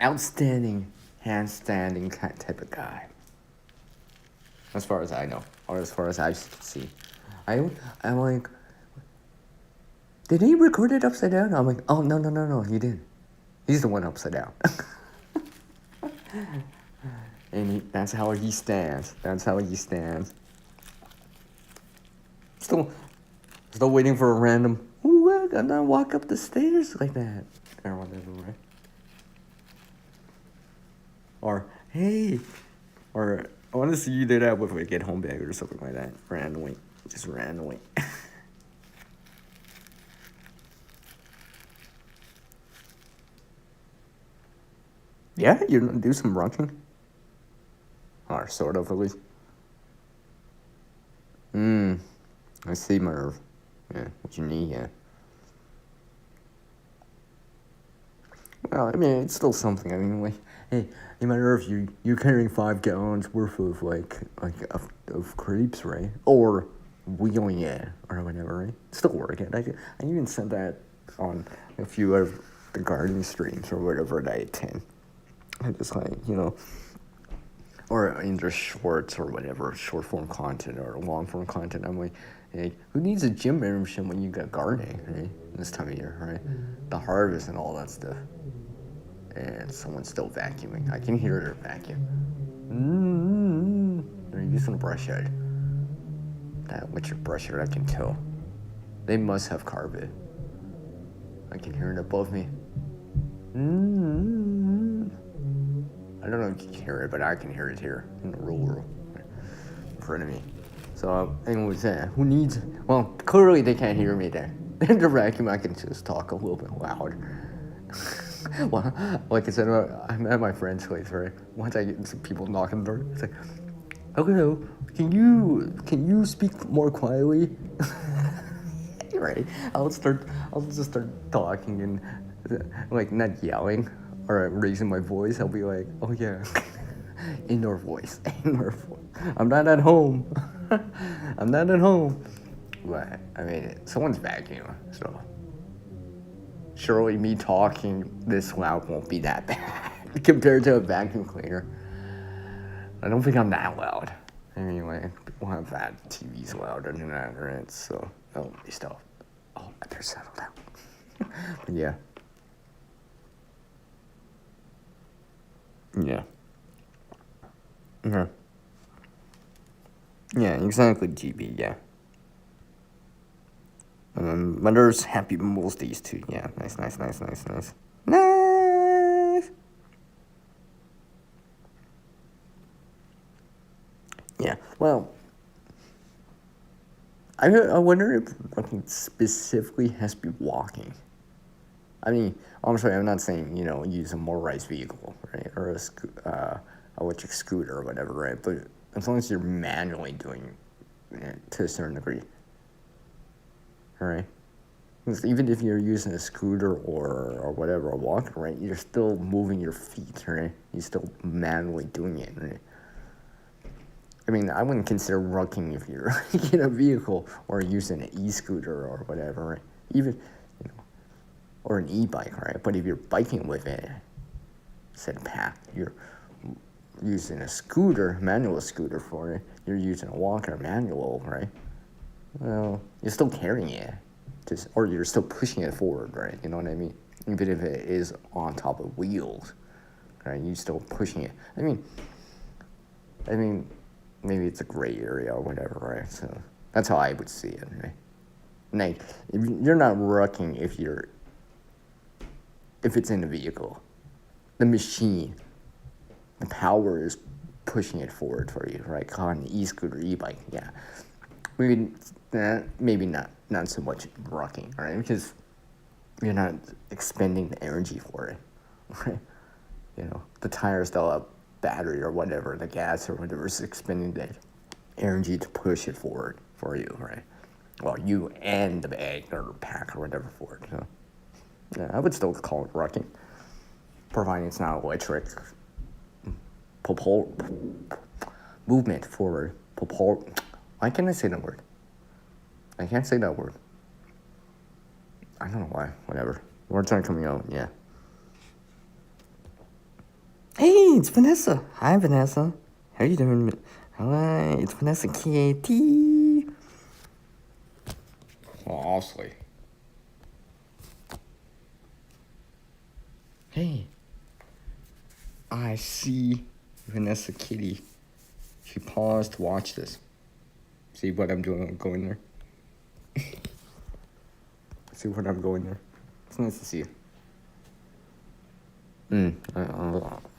outstanding, handstanding type of guy. As far as I know, or as far as I see. I'm like, did he record it upside down? I'm like, oh no, he didn't. He's the one upside down. And that's how he stands. Still waiting for a random, ooh, I'm gonna walk up the stairs like that. Or whatever, right? Or, hey. Or, I want to see you do that with a get home bag or something like that. Randomly. Just randomly. Yeah, you do some rocking? Or sort of, at least. I see, Merv. Yeah, what you need, yeah. Well, I mean, it's still something. I mean, like, hey, you matter if you're carrying 5 gallons worth of of crepes, right? Or wheeling it or whatever, right? Still working. I even said that on a few of the gardening streams or whatever that I attend. I just or in just shorts or whatever, short form content or long form content. I'm like, hey, who needs a gym membership when you got gardening, right? This time of year, right? The harvest and all that stuff. And someone's still vacuuming. I can hear their vacuum. They're using a brush head. That with your brush head, I can tell. They must have carpet. I can hear it above me. I don't know if you can hear it, but I can hear it here in the real world in front of me. So, anyways, who needs... Well, clearly they can't hear me there. In the vacuum, I can just talk a little bit loud. Well, like I said, I'm at my friend's place, right? Once I get some people knocking the door, it's like, hello, can you speak more quietly? Right? I'll just start talking and like not yelling or raising my voice. I'll be like, oh yeah, indoor voice. I'm not at home. But, I mean, someone's vacuuming, so surely me talking this loud won't be that bad compared to a vacuum cleaner. I don't think I'm that loud. Anyway, people have that TV's louder than that, right? So, that'll be stuff. Oh, I better settle down. But yeah. Yeah. Okay. Yeah, exactly, GB, yeah. But there's Happy Mother's Days too. Yeah, nice. Nice. Yeah, well, I wonder if fucking specifically has to be walking. I mean, honestly, I'm not saying, use a motorized vehicle, right? Or a electric scooter or whatever, right? But as long as you're manually doing it to a certain degree, all right? Because even if you're using a scooter or whatever, a walker, right? You're still moving your feet, right? You're still manually doing it, right? I mean, I wouldn't consider rucking if you're in a vehicle or using an e-scooter or whatever, right? Even, or an e-bike, right? But if you're biking with it, instead of path, you're using a scooter, manual scooter for it. You're using a walker, manual, right? Well, you're still carrying it, or you're still pushing it forward, right? You know what I mean? Even if it is on top of wheels, right? You're still pushing it. I mean, maybe it's a gray area or whatever, right? So that's how I would see it, right? Like, you're not rucking if it's in a vehicle. The machine, the power is pushing it forward for you, right? On an e-scooter, e-bike, yeah. Maybe not so much rucking, right? Because you're not expending the energy for it, right? The tires still have battery or whatever, the gas or whatever is expending the energy to push it forward for you, right? Well, you and the bag or pack or whatever for it. So, yeah, I would still call it rucking, providing it's not electric. Movement forward. Why can't I say that word? I can't say that word. I don't know why. Whatever. Words aren't coming out. Yeah. Hey, it's Vanessa. Hi, Vanessa. How you doing? Hi, it's Vanessa KAT. Well, honestly. Hey. I see Vanessa Kitty. She paused to watch this. See what I'm doing? I'm going there. See what I'm going there. It's nice to see you.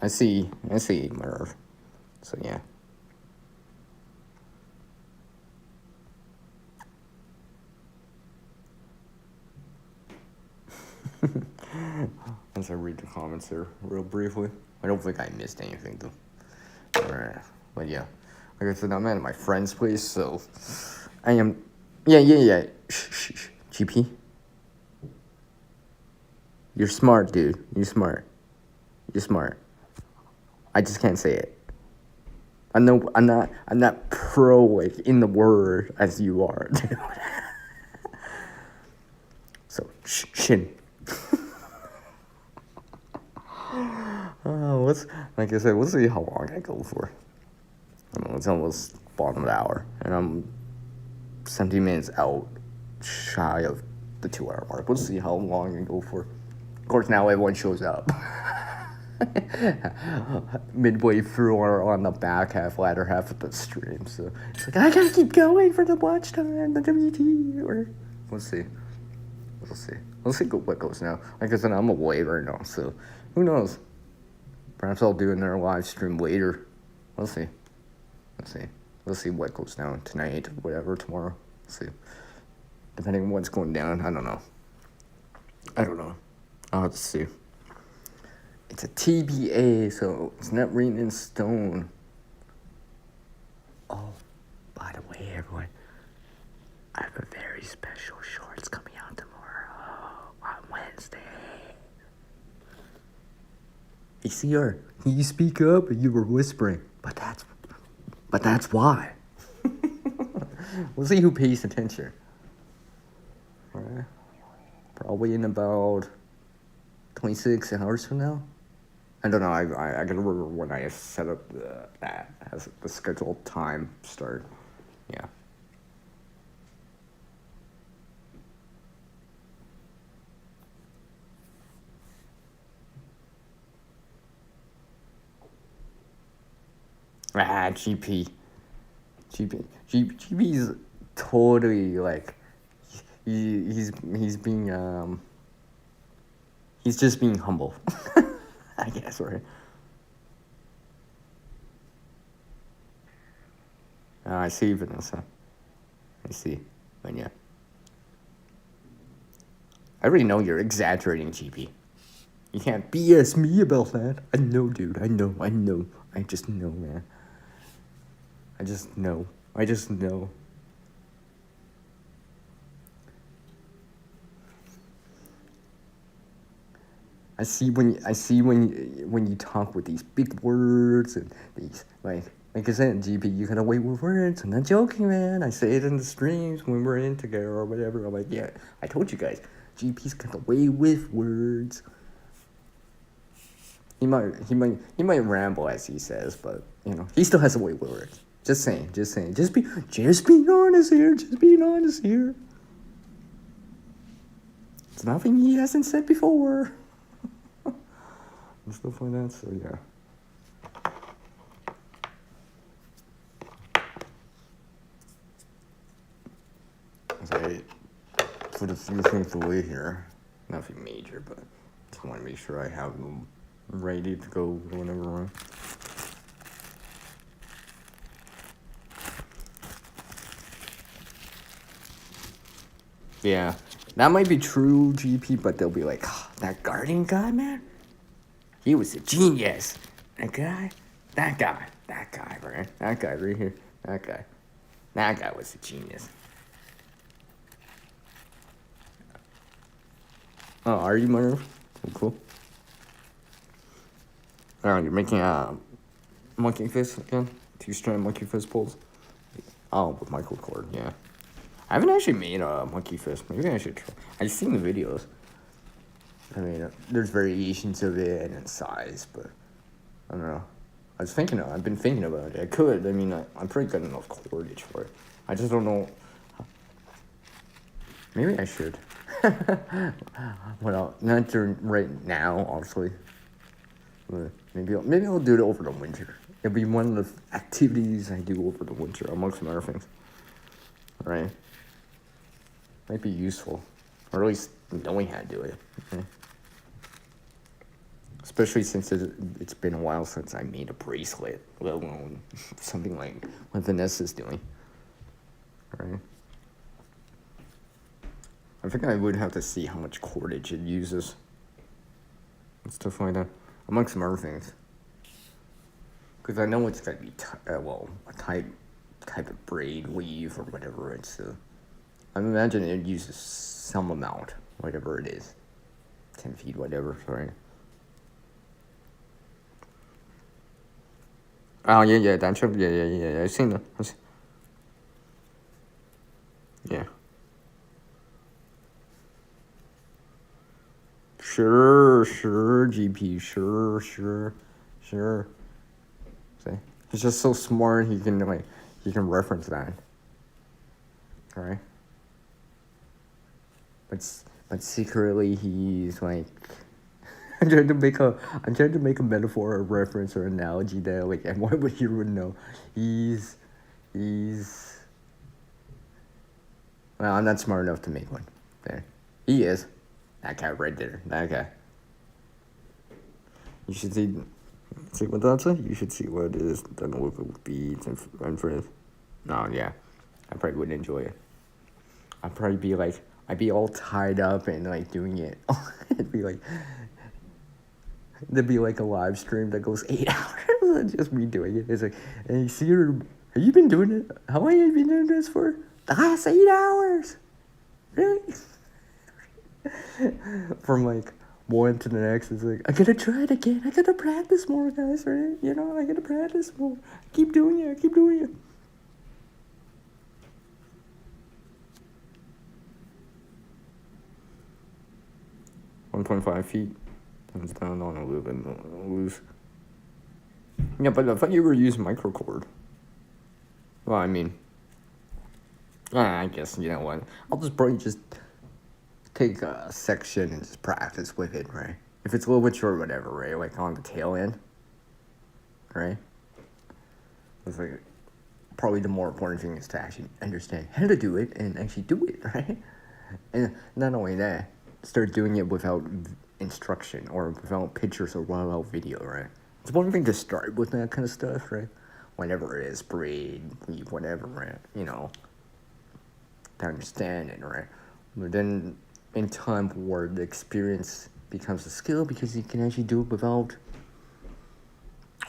I see Merv. So yeah. As I read the comments here real briefly. I don't think I missed anything though. But yeah. Like I said, I'm at my friend's place, so I am. Yeah. Shh. GP. You're smart, dude. You're smart. I just can't say it. I know I'm not pro like in the word as you are, dude. So shin. Like I said, we'll see how long I go for. I don't know, it's almost bottom of the hour, and I'm 17 minutes out shy of the 2-hour mark. We'll see how long I go for. Of course, now everyone shows up. Midway through or on the back half, latter half of the stream, so it's like I gotta keep going for the watch time, the WT, or we'll see what goes now. Like I said, I'm away right now, so who knows? Perhaps I'll do another live stream later. We'll see what goes down tonight, whatever, tomorrow. We'll see. Depending on what's going down, I don't know. I'll have to see. It's a TBA, so it's not written in stone. Oh, by the way, everyone, I have a very special shorts coming out tomorrow on Wednesday. Hey, CR, can you speak up? You were whispering, but that's why. We'll see who pays attention. probably in about 26 hours from now. I don't know. I gotta remember when I set up that as the scheduled time start. Yeah. GP. GP's totally like he's being he's just being humble. I guess, right? I see, Vanessa. I see. But yeah. I already know you're exaggerating, GP. You can't BS me about that. I know, dude. I know. I just know, man. I just know. I see when you talk with these big words and these like I said, GP, you got away with words. I'm not joking, man. I say it in the streams when we're in together or whatever. I'm like, yeah, I told you guys, GP's got away with words. He might ramble as he says, but you know he still has away with words. Just saying. Just being honest here. It's nothing he hasn't said before. And stuff like that, so yeah. I put a few things away here. Nothing major, but just want to make sure I have them ready to go whenever. Yeah, that might be true, GP, but they'll be like, oh, that Guardian guy, man, he was a genius. That guy, right? That guy right here, that guy was a genius. Oh, are you, Murph? Cool. Oh, you're making a monkey fist again? 2-strand monkey fist pulls? Oh, with Michael Cord, yeah. I haven't actually made a monkey fist. Maybe I should try. I've seen the videos. I mean, there's variations of it and size, but I don't know. I've been thinking about it. I could. I mean, I'm pretty good enough cordage for it. I just don't know. Maybe I should. Well, not right now, obviously. But maybe I'll do it over the winter. It'll be one of the activities I do over the winter, amongst some other things. Right? Might be useful, or at least knowing how to do it. Okay? Especially since it's been a while since I made a bracelet, let alone something like what Vanessa's doing. Right? I think I would have to see how much cordage it uses and stuff like that, amongst some other things. Because I know it's got to be a type of braid weave or whatever it's. I imagine it uses some amount, whatever it is, 10 feet, whatever. Sorry. Oh yeah, that's yeah. I've seen that. Yeah. Sure, GP, sure. See, he's just so smart. He can reference that. All right. But secretly he's like, I'm trying to make a metaphor or reference or analogy that like everyone would know. He's well, I'm not smart enough to make one. There. He is. That guy right there. That guy. You should see what that's like? You should see what it is. Done with beads and friends. No, yeah. I probably wouldn't enjoy it. I'd be all tied up and like doing it. It'd be like there'd be like a live stream that goes 8 hours. Just me doing it. It's like, hey, have you been doing it? How long have you been doing this for? The last 8 hours. Really? From like one to the next, it's like I gotta try it again. I gotta practice more, guys. Right? You know, I gotta practice more. Keep doing it. 1.5 feet. Thumbs down on a little bit loose. Yeah, but I thought you were using microcord. Well, I mean, I guess, you know what? I'll just probably just take a section and just practice with it, right? If it's a little bit short or whatever, right? Like on the tail end, right? It's like, probably the more important thing is to actually understand how to do it and actually do it, right? And not only that, start doing it without instruction or without pictures or without video, right? It's one thing to start with that kind of stuff, right? Whatever it is, breed, whatever, right? You know, to understand it, right? But then in time where the experience becomes a skill because you can actually do it without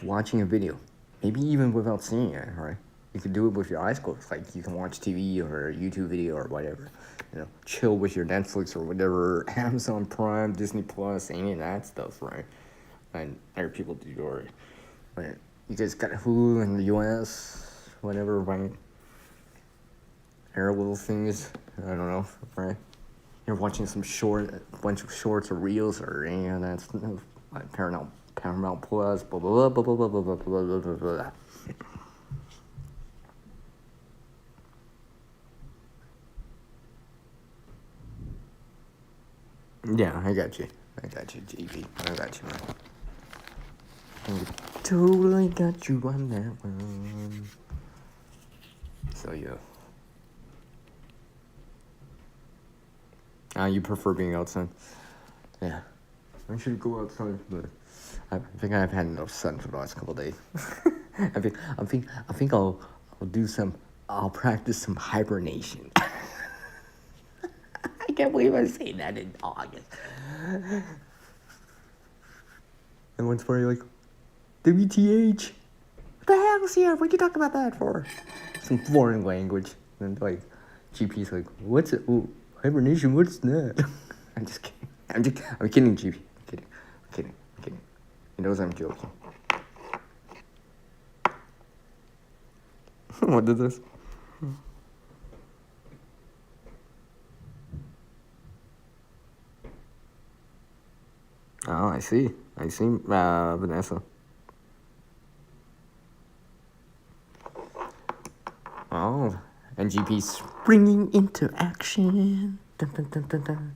watching a video. Maybe even without seeing it, right? You can do it with your eyes closed. Like you can watch TV or a YouTube video or whatever. You know, chill with your Netflix or whatever, Amazon Prime, Disney Plus, any of that stuff, right? And other people do your, right? You guys got Hulu in the US, whatever, right? Air little things, I don't know, right? You're watching some bunch of shorts or reels or any of that stuff, like Paramount Plus, blah blah blah blah blah blah blah blah blah blah blah. Yeah, I got you, JP. I got you, man. I totally got you on that one. So yeah. You prefer being outside? Yeah. I should go outside, but I think I've had enough sun for the last couple of days. I think I'll do some. I'll practice some hibernation. I can't believe I'm saying that in August. And once more, you're like, WTH? What the hell is here? What'd you talk about that for? Some foreign language. And like, GP's like, what's it? Ooh, hibernation, what's that? I'm just kidding. I'm kidding, GP. I'm kidding. He knows I'm joking. What is this? Oh, I see, Vanessa. Oh, and GP springing into action. Dun, dun, dun, dun, dun.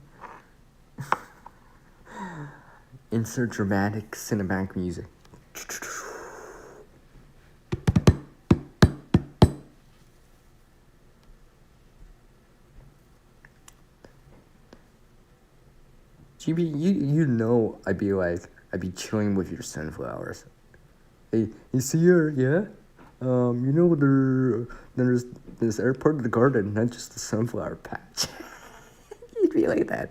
Insert dramatic cinematic music. GP, you know I'd be chilling with your sunflowers. Hey, you see her, yeah? You know there's this part of the garden, not just the sunflower patch. You'd be like that.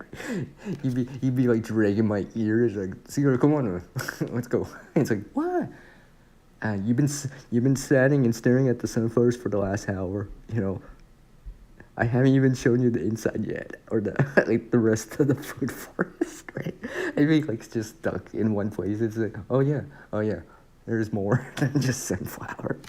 You'd be like dragging my ears, like, see her, come on, let's go. It's like, what? You've been sitting and staring at the sunflowers for the last hour. You know, I haven't even shown you the inside yet, or the like the rest of the food forest, right? I think like just stuck in one place. It's like, oh yeah, there's more than just sunflowers.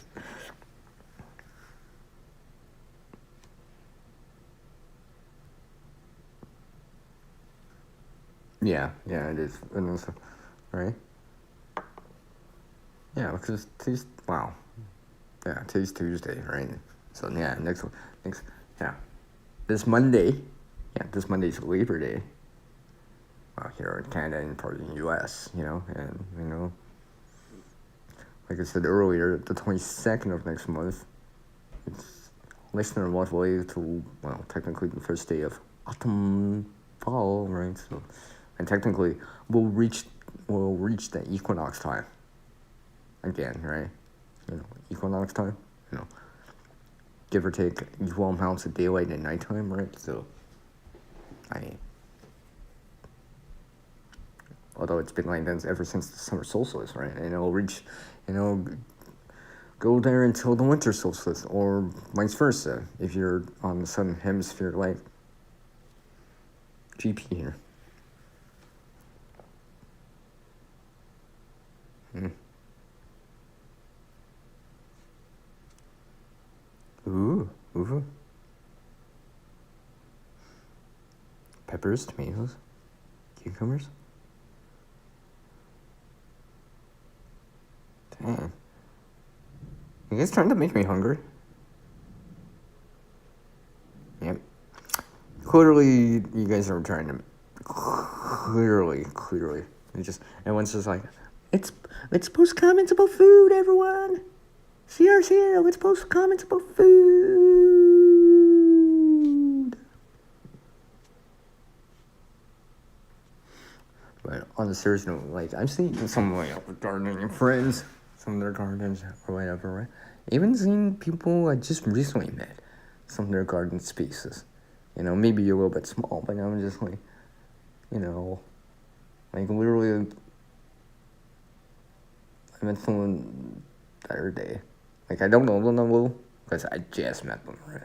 Yeah, it is. And also, right? Yeah, because today's Tuesday, right? So yeah, next, yeah, this Monday, this Monday's Labor Day. Well, here in Canada and part of the U.S., you know, and you know, like I said earlier, the 22nd of next month, it's less than a month away to, well, technically the first day of autumn, fall, right? So, and technically, we'll reach the equinox time. Again, right? You know, equinox time, you know, give or take equal amounts of daylight and nighttime, right? So, although it's been like that ever since the summer solstice, right? And it'll reach, go there until the winter solstice, or vice versa, if you're on the southern hemisphere, like GP here. Ooh. Peppers, tomatoes, Cucumbers? Damn. You guys trying to make me hungry? Yep. Clearly, you guys are trying to. Clearly. Everyone's just like, let's post comments about food, everyone. CR's here. Let's post comments about food. But on a serious note, like, I've seen some of my gardening friends, some of their gardens or whatever, right? Even seen people I just recently met, some of their garden spaces. You know, maybe a little bit small, but I'm just like, you know, like literally, I met someone the other day. Like, I don't know them because I just met them, right?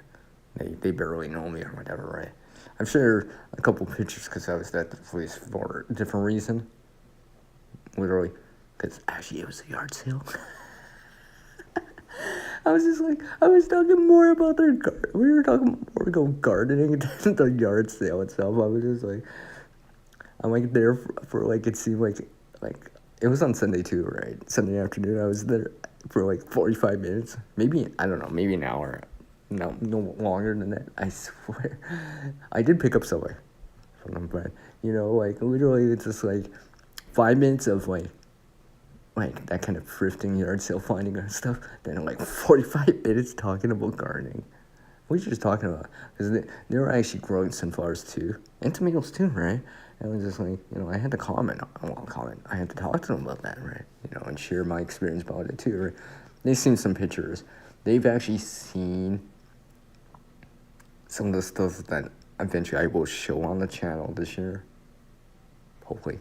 They barely know me or whatever, right? I've shared a couple pictures because I was at the place for a different reason. Literally, because actually it was a yard sale. I was just like, I was talking more about their garden. We were talking more about gardening than the yard sale itself. I was just like, I'm like there for like, it seemed like it was on Sunday too, right? Sunday afternoon, I was there for like 45 minutes. Maybe, I don't know, maybe an hour. No longer than that, I swear. I did pick up something from them, but, you know, like, literally, it's just like 5 minutes of like that kind of thrifting, yard sale finding and stuff, then like 45 minutes talking about gardening. What are you just talking about? Because they were actually growing sunflowers too, and tomatoes too, right? And I was just like, you know, I had to I had to talk to them about that, right? You know, and share my experience about it too, right? They've seen some pictures. They've actually seen some of the stuff that eventually I will show on the channel this year. Hopefully.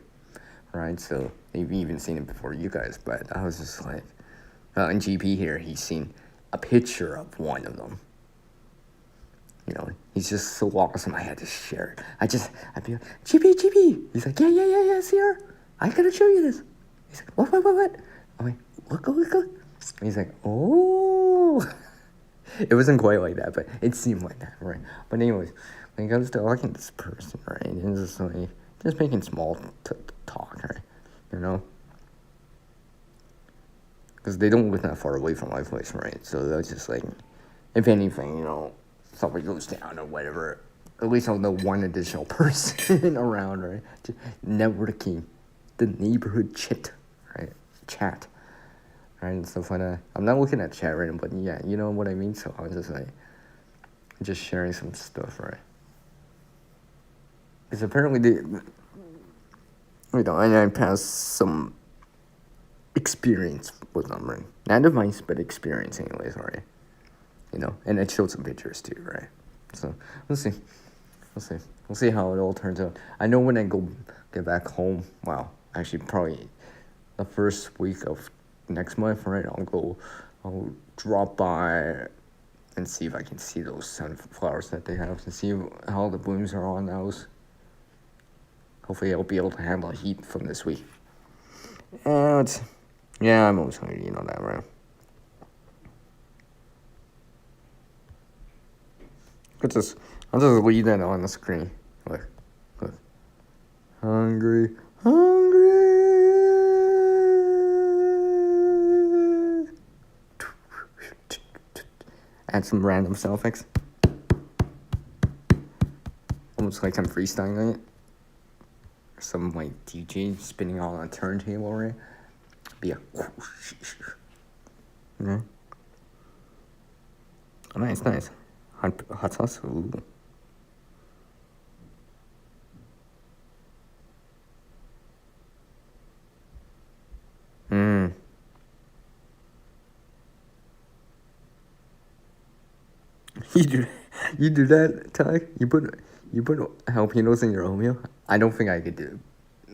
Right? So they've even seen it before you guys, but I was just like, and GP here, he's seen a picture of one of them. You know, he's just so awesome. I had to share it. I'd be like, GP. He's like, yeah, see her? I gotta show you this. He's like, what? I'm like, look. And he's like, oh. It wasn't quite like that, but it seemed like that, right? But anyways, like I was talking to this person, right? And just like, just making small talk, right? You know? Because they don't live that far away from my place, right? So that's just like, if anything, you know, something goes down or whatever, at least I'll know one additional person around, right? Just networking, the neighborhood chat, right? Right, and stuff like that. I'm not looking at chat right now, but yeah, you know what I mean? So I was just like, just sharing some stuff, right? Because apparently I passed some experience with them, right? Not advice, but experience anyways, right? You know, and I showed some pictures too, right? So, we'll see how it all turns out. I know when I get back home, well, actually probably the first week of next month, right? I'll drop by and see if I can see those sunflowers that they have and see how the blooms are on those. Hopefully I'll be able to handle the heat from this week. And yeah, I'm always hungry, you know that, right? I'll just leave that on the screen. Look. Hungry. Add some random sound effects. Almost like I'm freestyling it. Some like DJ spinning on a turntable, right? Be a yeah. Oh, nice. Hot sauce. Ooh. You do that, Ty? You put jalapenos in your oatmeal? I don't think I could do it.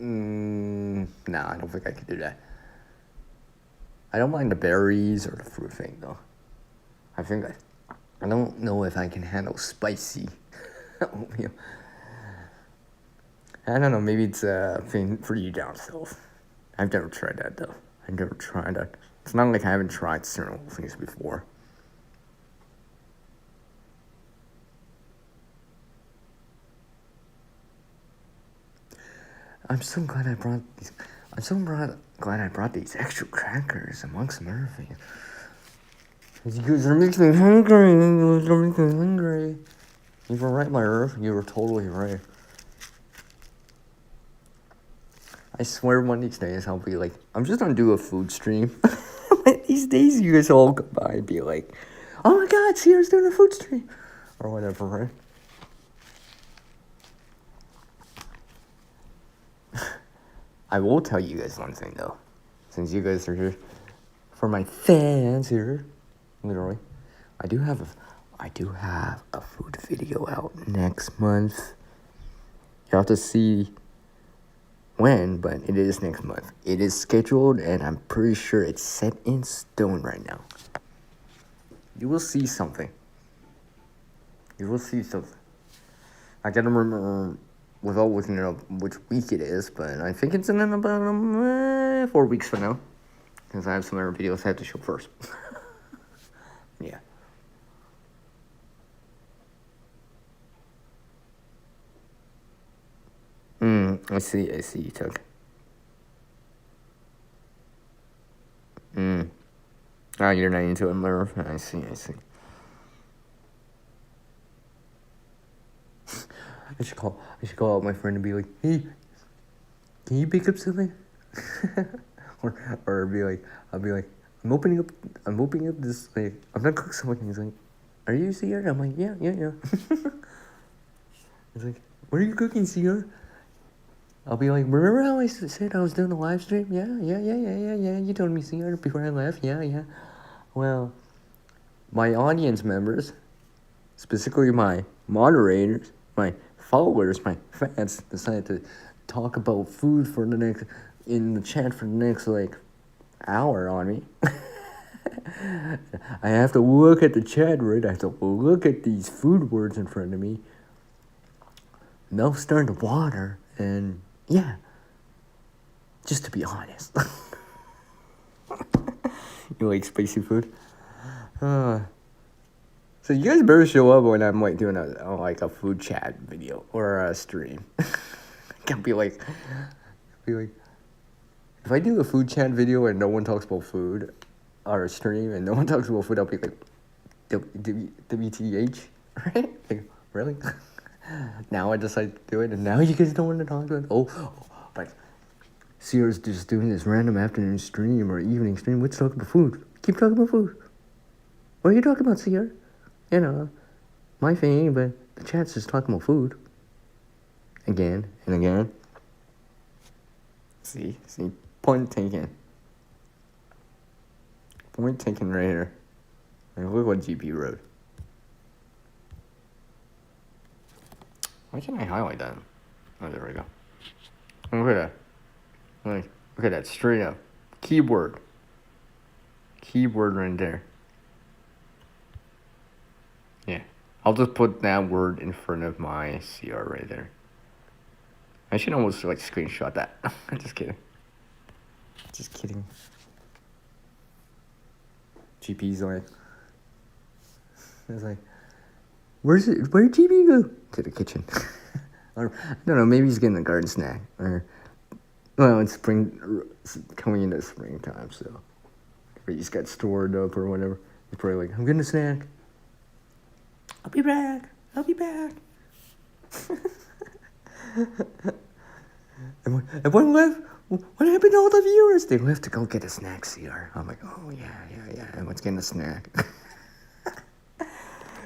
No, I don't think I could do that. I don't mind the berries or the fruit thing, though. I don't know if I can handle spicy oatmeal. I don't know, maybe it's a thing for you down south. I've never tried that, though. It's not like I haven't tried certain things before. I'm so glad I brought these. Glad I brought these extra crackers amongst Murphy. You guys are making me hungry. You guys are making me hungry. You were right, my Earth. You were totally right. I swear one of these days I'll be like, I'm just gonna do a food stream. These days you guys all come by and be like, oh my god, Sierra's doing a food stream. Or whatever, right? I will tell you guys one thing though. Since you guys are here. For my fans here. Literally. I do have a food video out next month. You'll have to see when, but it is next month. It is scheduled, and I'm pretty sure it's set in stone right now. You will see something. You will see something. I gotta remember without looking it up which week it is, but I think it's in about 4 weeks from now. Because I have some other videos I have to show first. Yeah. I see you took. Ah, you're not into it, Merv. I see. I should call out my friend and be like, hey, can you pick up something? or I'll be like, I'm opening up this, like, I'm not cooking something. He's like, are you Sierra? I'm like, yeah. He's like, what are you cooking, Sierra? I'll be like, remember how I said I was doing a live stream? Yeah. You told me, Sierra, before I left. Yeah. Well, my audience members, specifically my moderators, my followers, my fans, decided to talk about food in the chat for the next, like, hour on me. I have to look at the chat, right? I have to look at these food words in front of me. Mouth's starting to water, and yeah. Just to be honest. You like spicy food? So you guys better show up when I'm like doing a food chat video or a stream. Can't be like, if I do a food chat video and no one talks about food, or a stream and no one talks about food, I'll be like, WTH, right? Like, really? Now I decide to do it, and now you guys don't want to talk about it. Oh, but Sierra's just doing this random afternoon stream or evening stream. Let's talk about food. Keep talking about food. What are you talking about, Sierra? You know, my thing, but the chat's just talking about food. Again and again. See, point taken. Point taken right here. Like, look what GP wrote. Why can't I highlight that? Oh, there we go. Look at that. Look at that, straight up. Keyboard right there. Yeah. I'll just put that word in front of my CR right there. I should almost like screenshot that. Just kidding. GP's like, it's like, where'd GP go? To the kitchen. Or, I don't know, maybe he's getting a garden snack. Or, well, it's coming into springtime, so he's got stored up or whatever. He's probably like, I'm getting a snack. I'll be back. And one left. What happened to all the viewers? They left to go get a snack, CR. I'm like, oh, yeah. Everyone's getting a snack.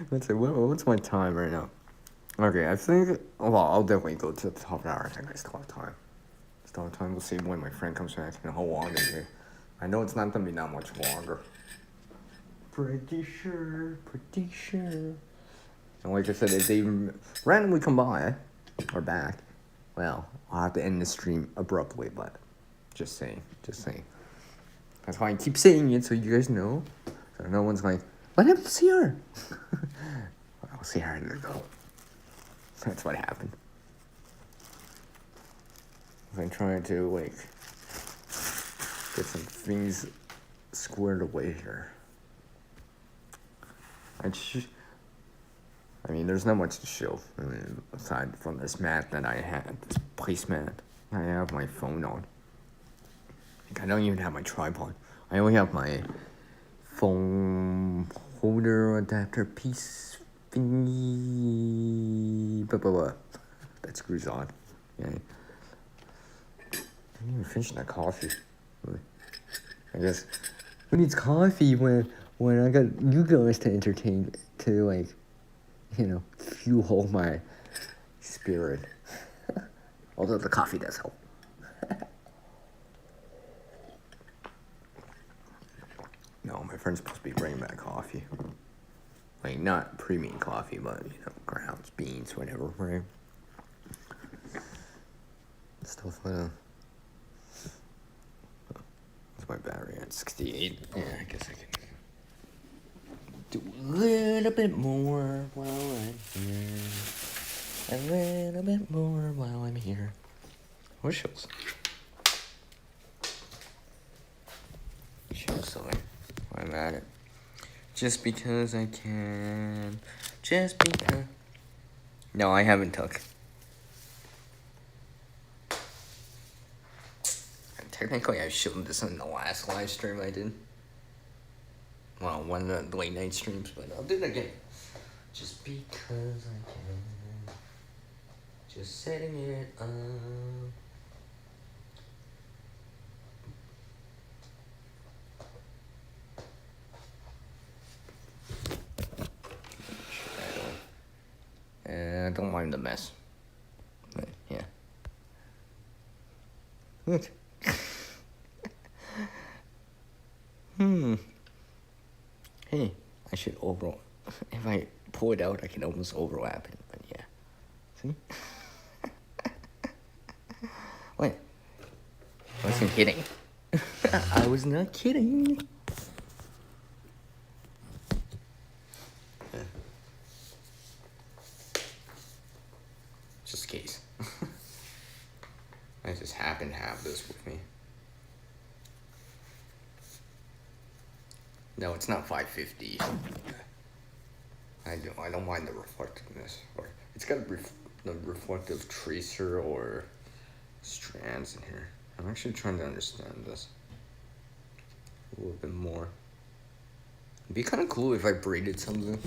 Let's say, what's my time right now? Okay, I think, well, I'll definitely go to the top hour. I think I still have time. We'll see when my friend comes back and how long is it. I know it's not going to be that much longer. Pretty sure. And like I said, if they randomly come by or back, well, I'll have to end the stream abruptly, but just saying. That's why I keep saying it, so you guys know. So no one's like, what happened to CR? Well, CR didn't go. That's what happened. I'm trying to, like, get some things squared away here. I mean, there's not much to show. I mean, aside from this mat that I had, this placemat. I have my phone on. I don't even have my tripod. I only have my phone holder adapter piece thingy. That screws on. Yeah. I didn't even finish that coffee. I guess who needs coffee when I got you guys to entertain, to like, fuel my spirit. Although the coffee does help. No, my friend's supposed to be bringing back coffee. Like, not premium coffee, but, grounds, beans, whatever, right? Stuff like that. What's my battery at? 68? Yeah, I guess I can do a little bit more while I'm here. A little bit more while I'm here. What shows? Shows something. I'm at it. Just because I can. Just because. No, I haven't took. Technically, I showed this in the last live stream I did. Well, one of the late night streams, but I'll do it again. Just because I can. Just setting it up. I don't mind the mess. But, yeah. Look. Hey, I should overlap. If I pull it out, I can almost overlap it. But yeah. See? What? I wasn't kidding. I was not kidding. Just in case. I just happen to have this with me. No, it's not 550. I don't mind the reflectiveness. Or it's got the reflective tracer or strands in here. I'm actually trying to understand this a little bit more. It'd be kind of cool if I braided something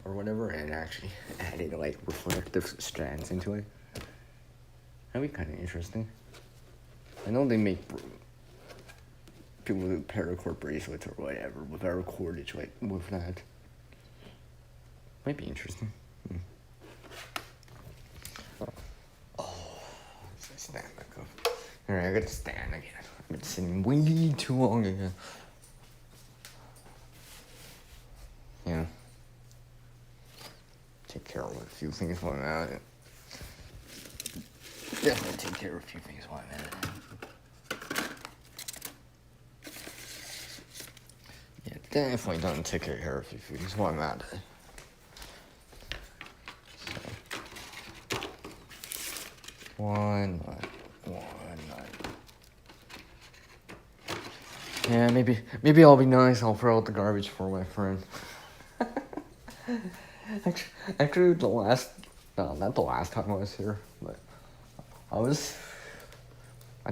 or whatever and actually added like reflective strands into it. That'd be kind of interesting. I know they make people do paracord bracelets or whatever with our cordage, like with that. Might be interesting. Oh, let's stand back up. Alright, I gotta stand again. I've been sitting way too long again. Yeah. Take care of a few things while I'm at it. Definitely take care of a few things while I'm at it. Yeah, definitely don't take care of a few things while I'm at it. So. One night. Yeah, maybe I'll be nice. I'll throw out the garbage for my friend. Actually, not the last time I was here, but I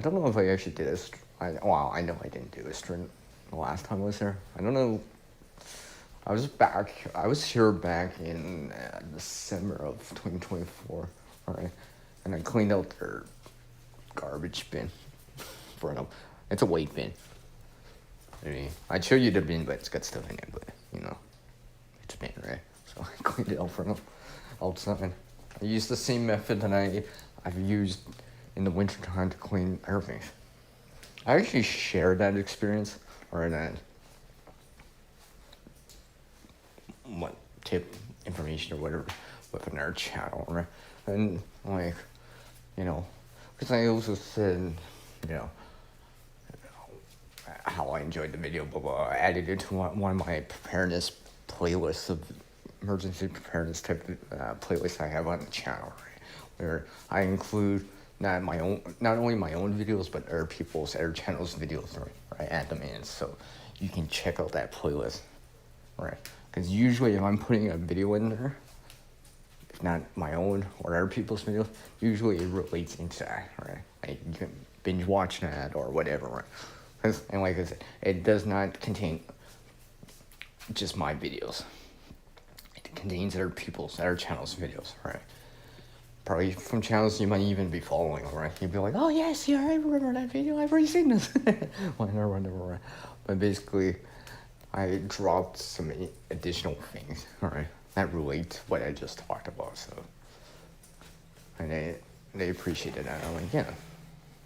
don't know if I actually did this. I know I didn't do a stream the last time I was here. I don't know. I was here back in December of 2024, alright, and I cleaned out their garbage bin for them. It's a weight bin. I mean, I'd show you the bin, but it's got stuff in it, but, it's a bin, right? So I cleaned it out for them outside. I used the same method that I've used in the wintertime to clean everything. I actually shared that experience, or that tip information or whatever within our channel, right? And because I also said, how I enjoyed the video, blah, blah. I added it to one of my preparedness playlists of emergency preparedness type playlists I have on the channel, right? Where I include not only my own videos, but other channels' videos, right? I add them in, so you can check out that playlist, right? Because usually if I'm putting a video in there, if not my own or other people's videos, usually it relates into that, right? Like you can binge watch that or whatever, right? And like I said, it does not contain just my videos. It contains other channels' videos, right? Probably from channels you might even be following, right? You'd be like, oh yes, yeah, I remember that video, I've already seen this. Whatever, right? But basically, I dropped some additional things, alright, that relate to what I just talked about, so. And they appreciated that. I'm like, yeah.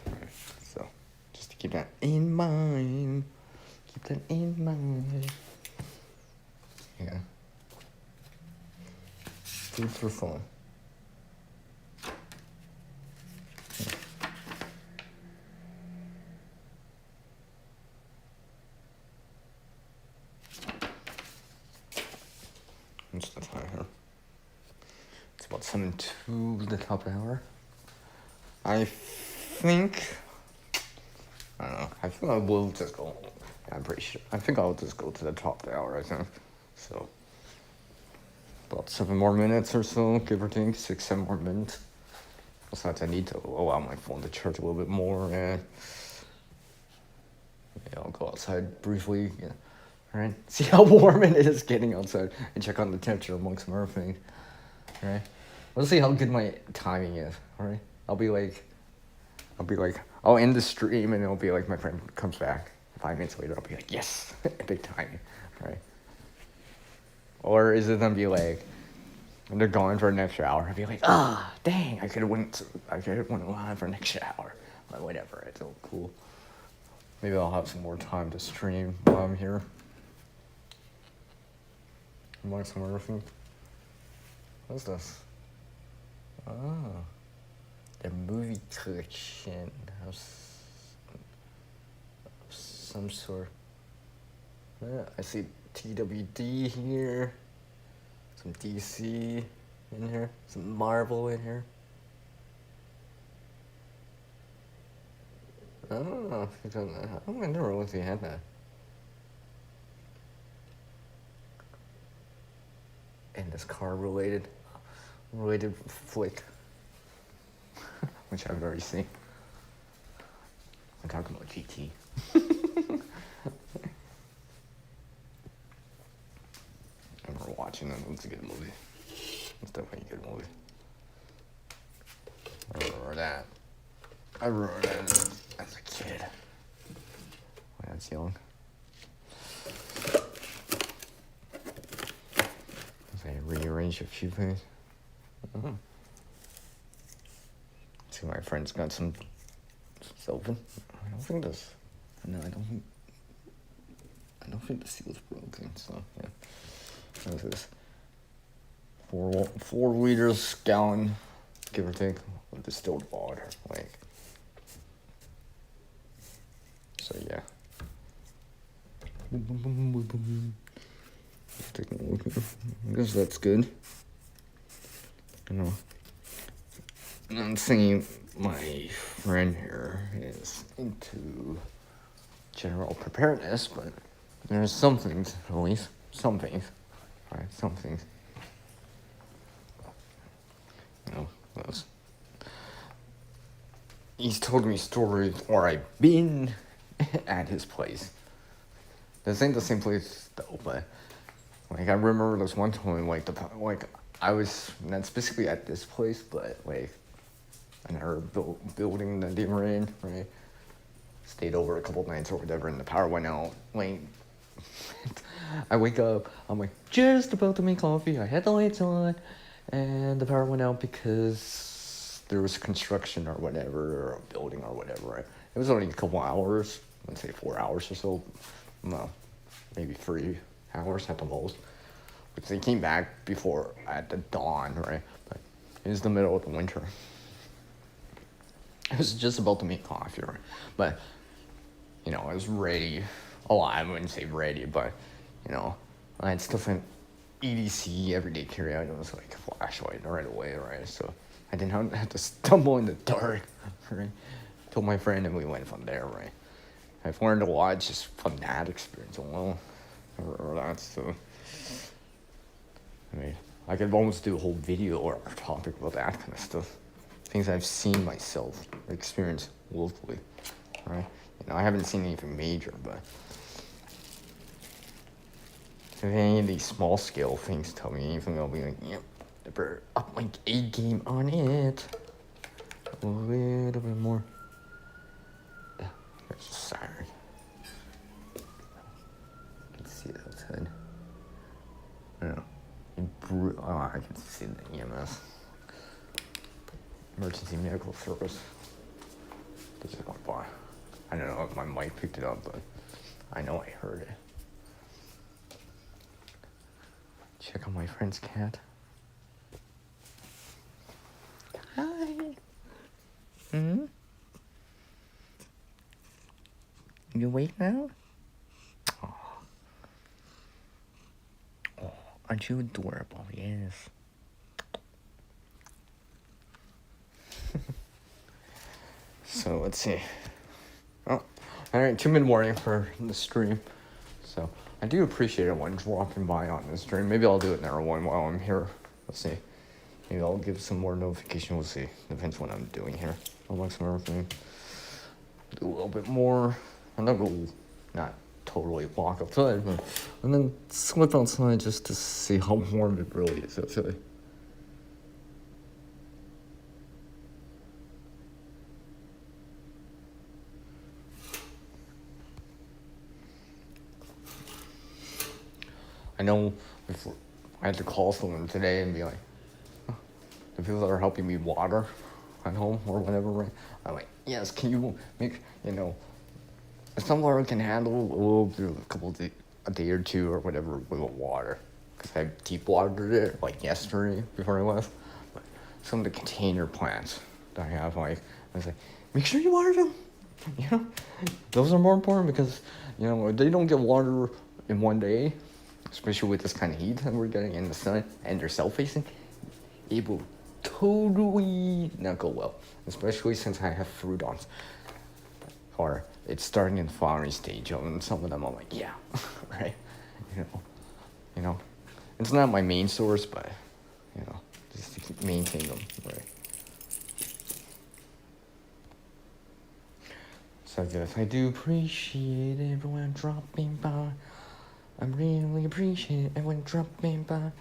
Alright, so, just to keep that in mind. Keep that in mind. Yeah. Food for fun. What's the time here? It's about 7:02, the top hour. I think I don't know. I think I will just go. I'm pretty sure. I think I'll just go to the top of the hour, I think. So, about 7 more minutes or so, give or take. 6, 7 more minutes. Besides, I need to allow my phone to charge a little bit more, and yeah, I'll go outside briefly. Yeah. Alright? See how warm it is getting outside and check on the temperature amongst some other things. Alright? We'll see how good my timing is. Alright? I'll end the stream and it'll be like my friend comes back 5 minutes later. I'll be like, yes, epic timing, right? Or is it gonna be like, when they're gone for an extra hour, I'll be like, dang, I could have went on for an extra hour, but whatever, it's all cool. Maybe I'll have some more time to stream while I'm here. Among some other things. What's this? Oh. The movie collection of some sort. Yeah, I see TWD here, some DC in here, some Marvel in here. I don't know if you done that. I never really had that. And this car related flick. Which I've already seen. I'm talking about GT. I remember watching it. It's a good movie. It's definitely a good movie. I remember that. As a kid. When I was young. I rearranged a few things. Oh. See, my friend's got some. It's open. I don't think this. No, I don't think the seal's broken. So yeah. What is this? 4 liters gallon, give or take, of distilled water. Like. So yeah. Let's take a look. I guess that's good. You know. I'm thinking my friend here is into general preparedness, but there's some things, at least. Some things. Right? Some things. You know, those. He's told me stories, or I've been at his place. This ain't the same place, though, but, like, I remember this one time, like, I was not specifically at this place, but, like, another building that they were in, right? Stayed over a couple nights or whatever, and the power went out. Like, I wake up, I'm like, just about to make coffee, I had the lights on, and the power went out because there was construction or whatever, or a building or whatever, right? It was only a couple hours, let's say 4 hours or so, no, maybe 3 hours at the most, which they came back before, at the dawn, right? But it was the middle of the winter. I was just about to make coffee, right? But, you know, I was ready. Oh, I wouldn't say ready, but, you know, I had stuff in EDC, everyday carry items, like flashlight right away, right? So I didn't have to stumble in the dark, right? Told my friend and we went from there, right? I've learned a lot just from that experience alone, or that, so. I mean, I could almost do a whole video or a topic about that kind of stuff. Things I've seen myself experience locally, right? I haven't seen anything major, but if any of these small scale things tell me anything, I'll be like, yep, I better up my A game on it. A little bit more. There's a siren. You can see it outside. I don't know. I can see the EMS. Emergency medical service. This is going by. I don't know if my mic picked it up, but I know I heard it. Check on my friend's cat. Hi. Hmm? You awake now? Oh, aren't you adorable? Yes. So let's see. Oh, alright, 2 mid-morning for the stream. So I do appreciate everyone dropping by on this stream. Maybe I'll do it another one while I'm here. Let's see. Maybe I'll give some more notification. We'll see. Depends what I'm doing here. I'll like some everything. Do a little bit more. I'm not going to not totally walk outside, but and then slip outside just to see how warm it really is outside. I know if I had to call someone today and be like, the people that are helping me water at home or whatever, right? I'm like, yes, can you make, if someone can handle a little bit, a day or two or whatever with water. Because I deep watered it like yesterday before I left. But some of the container plants that I have, I was like, make sure you water them. Those are more important because, if they don't get water in one day, especially with this kind of heat that we're getting in the sun and they're south-facing, it will totally not go well. Especially since I have fruit on, or it's starting in the flowering stage, and some of them I'm like, yeah, right, it's not my main source, but just to keep maintain them, right. So I guess I do appreciate everyone dropping by. I really appreciate everyone dropping by.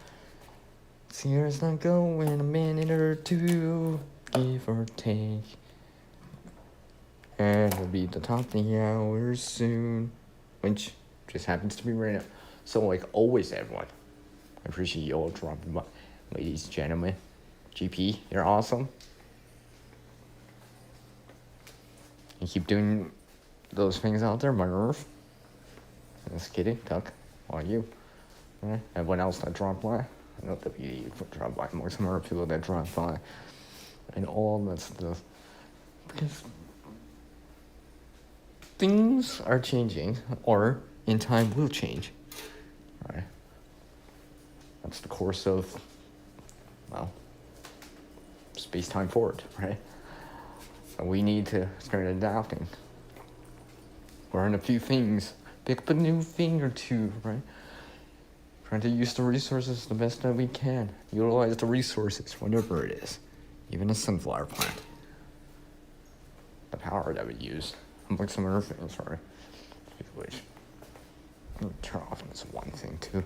Sierra's not going a minute or two, give or take. And we'll be at the top of the hour soon, which just happens to be right now. So, like always, everyone, I appreciate you all dropping by. Ladies and gentlemen, GP, you're awesome. You keep doing those things out there, my Earth. Just kidding, Duck. All you. Right? Everyone else that dropped by. I know WD dropped by. More some other people that dropped by. And all that stuff. Because things are changing, or in time will change. Right? That's the course of, space-time forward, right? And we need to start adapting. Learn a few things. Pick up a new thing or two, right? Trying to use the resources the best that we can. Utilize the resources, whatever it is. Even a sunflower plant. The power that we use. Like some other things, sorry. Which, turn off this one thing too.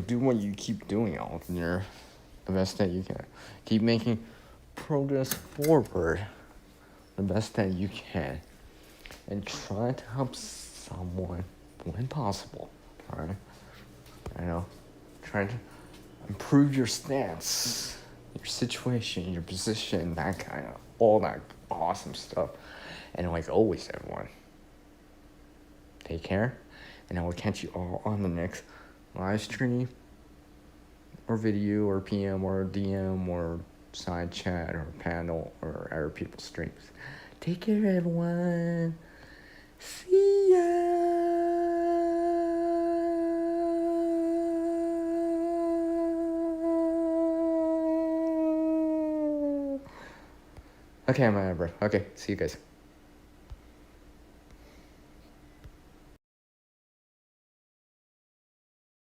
Do what you keep doing out there. The best that you can. Keep making progress forward. The best that you can. And try to help someone when possible. Alright? Try to improve your stance, your situation, your position, that kind of, all that awesome stuff. And like always, everyone, take care, and I will catch you all on the next live stream, or video, or PM, or DM, or side chat, or panel, or other people's streams. Take care, everyone. See ya. Okay, I'm out of breath. Okay, see you guys.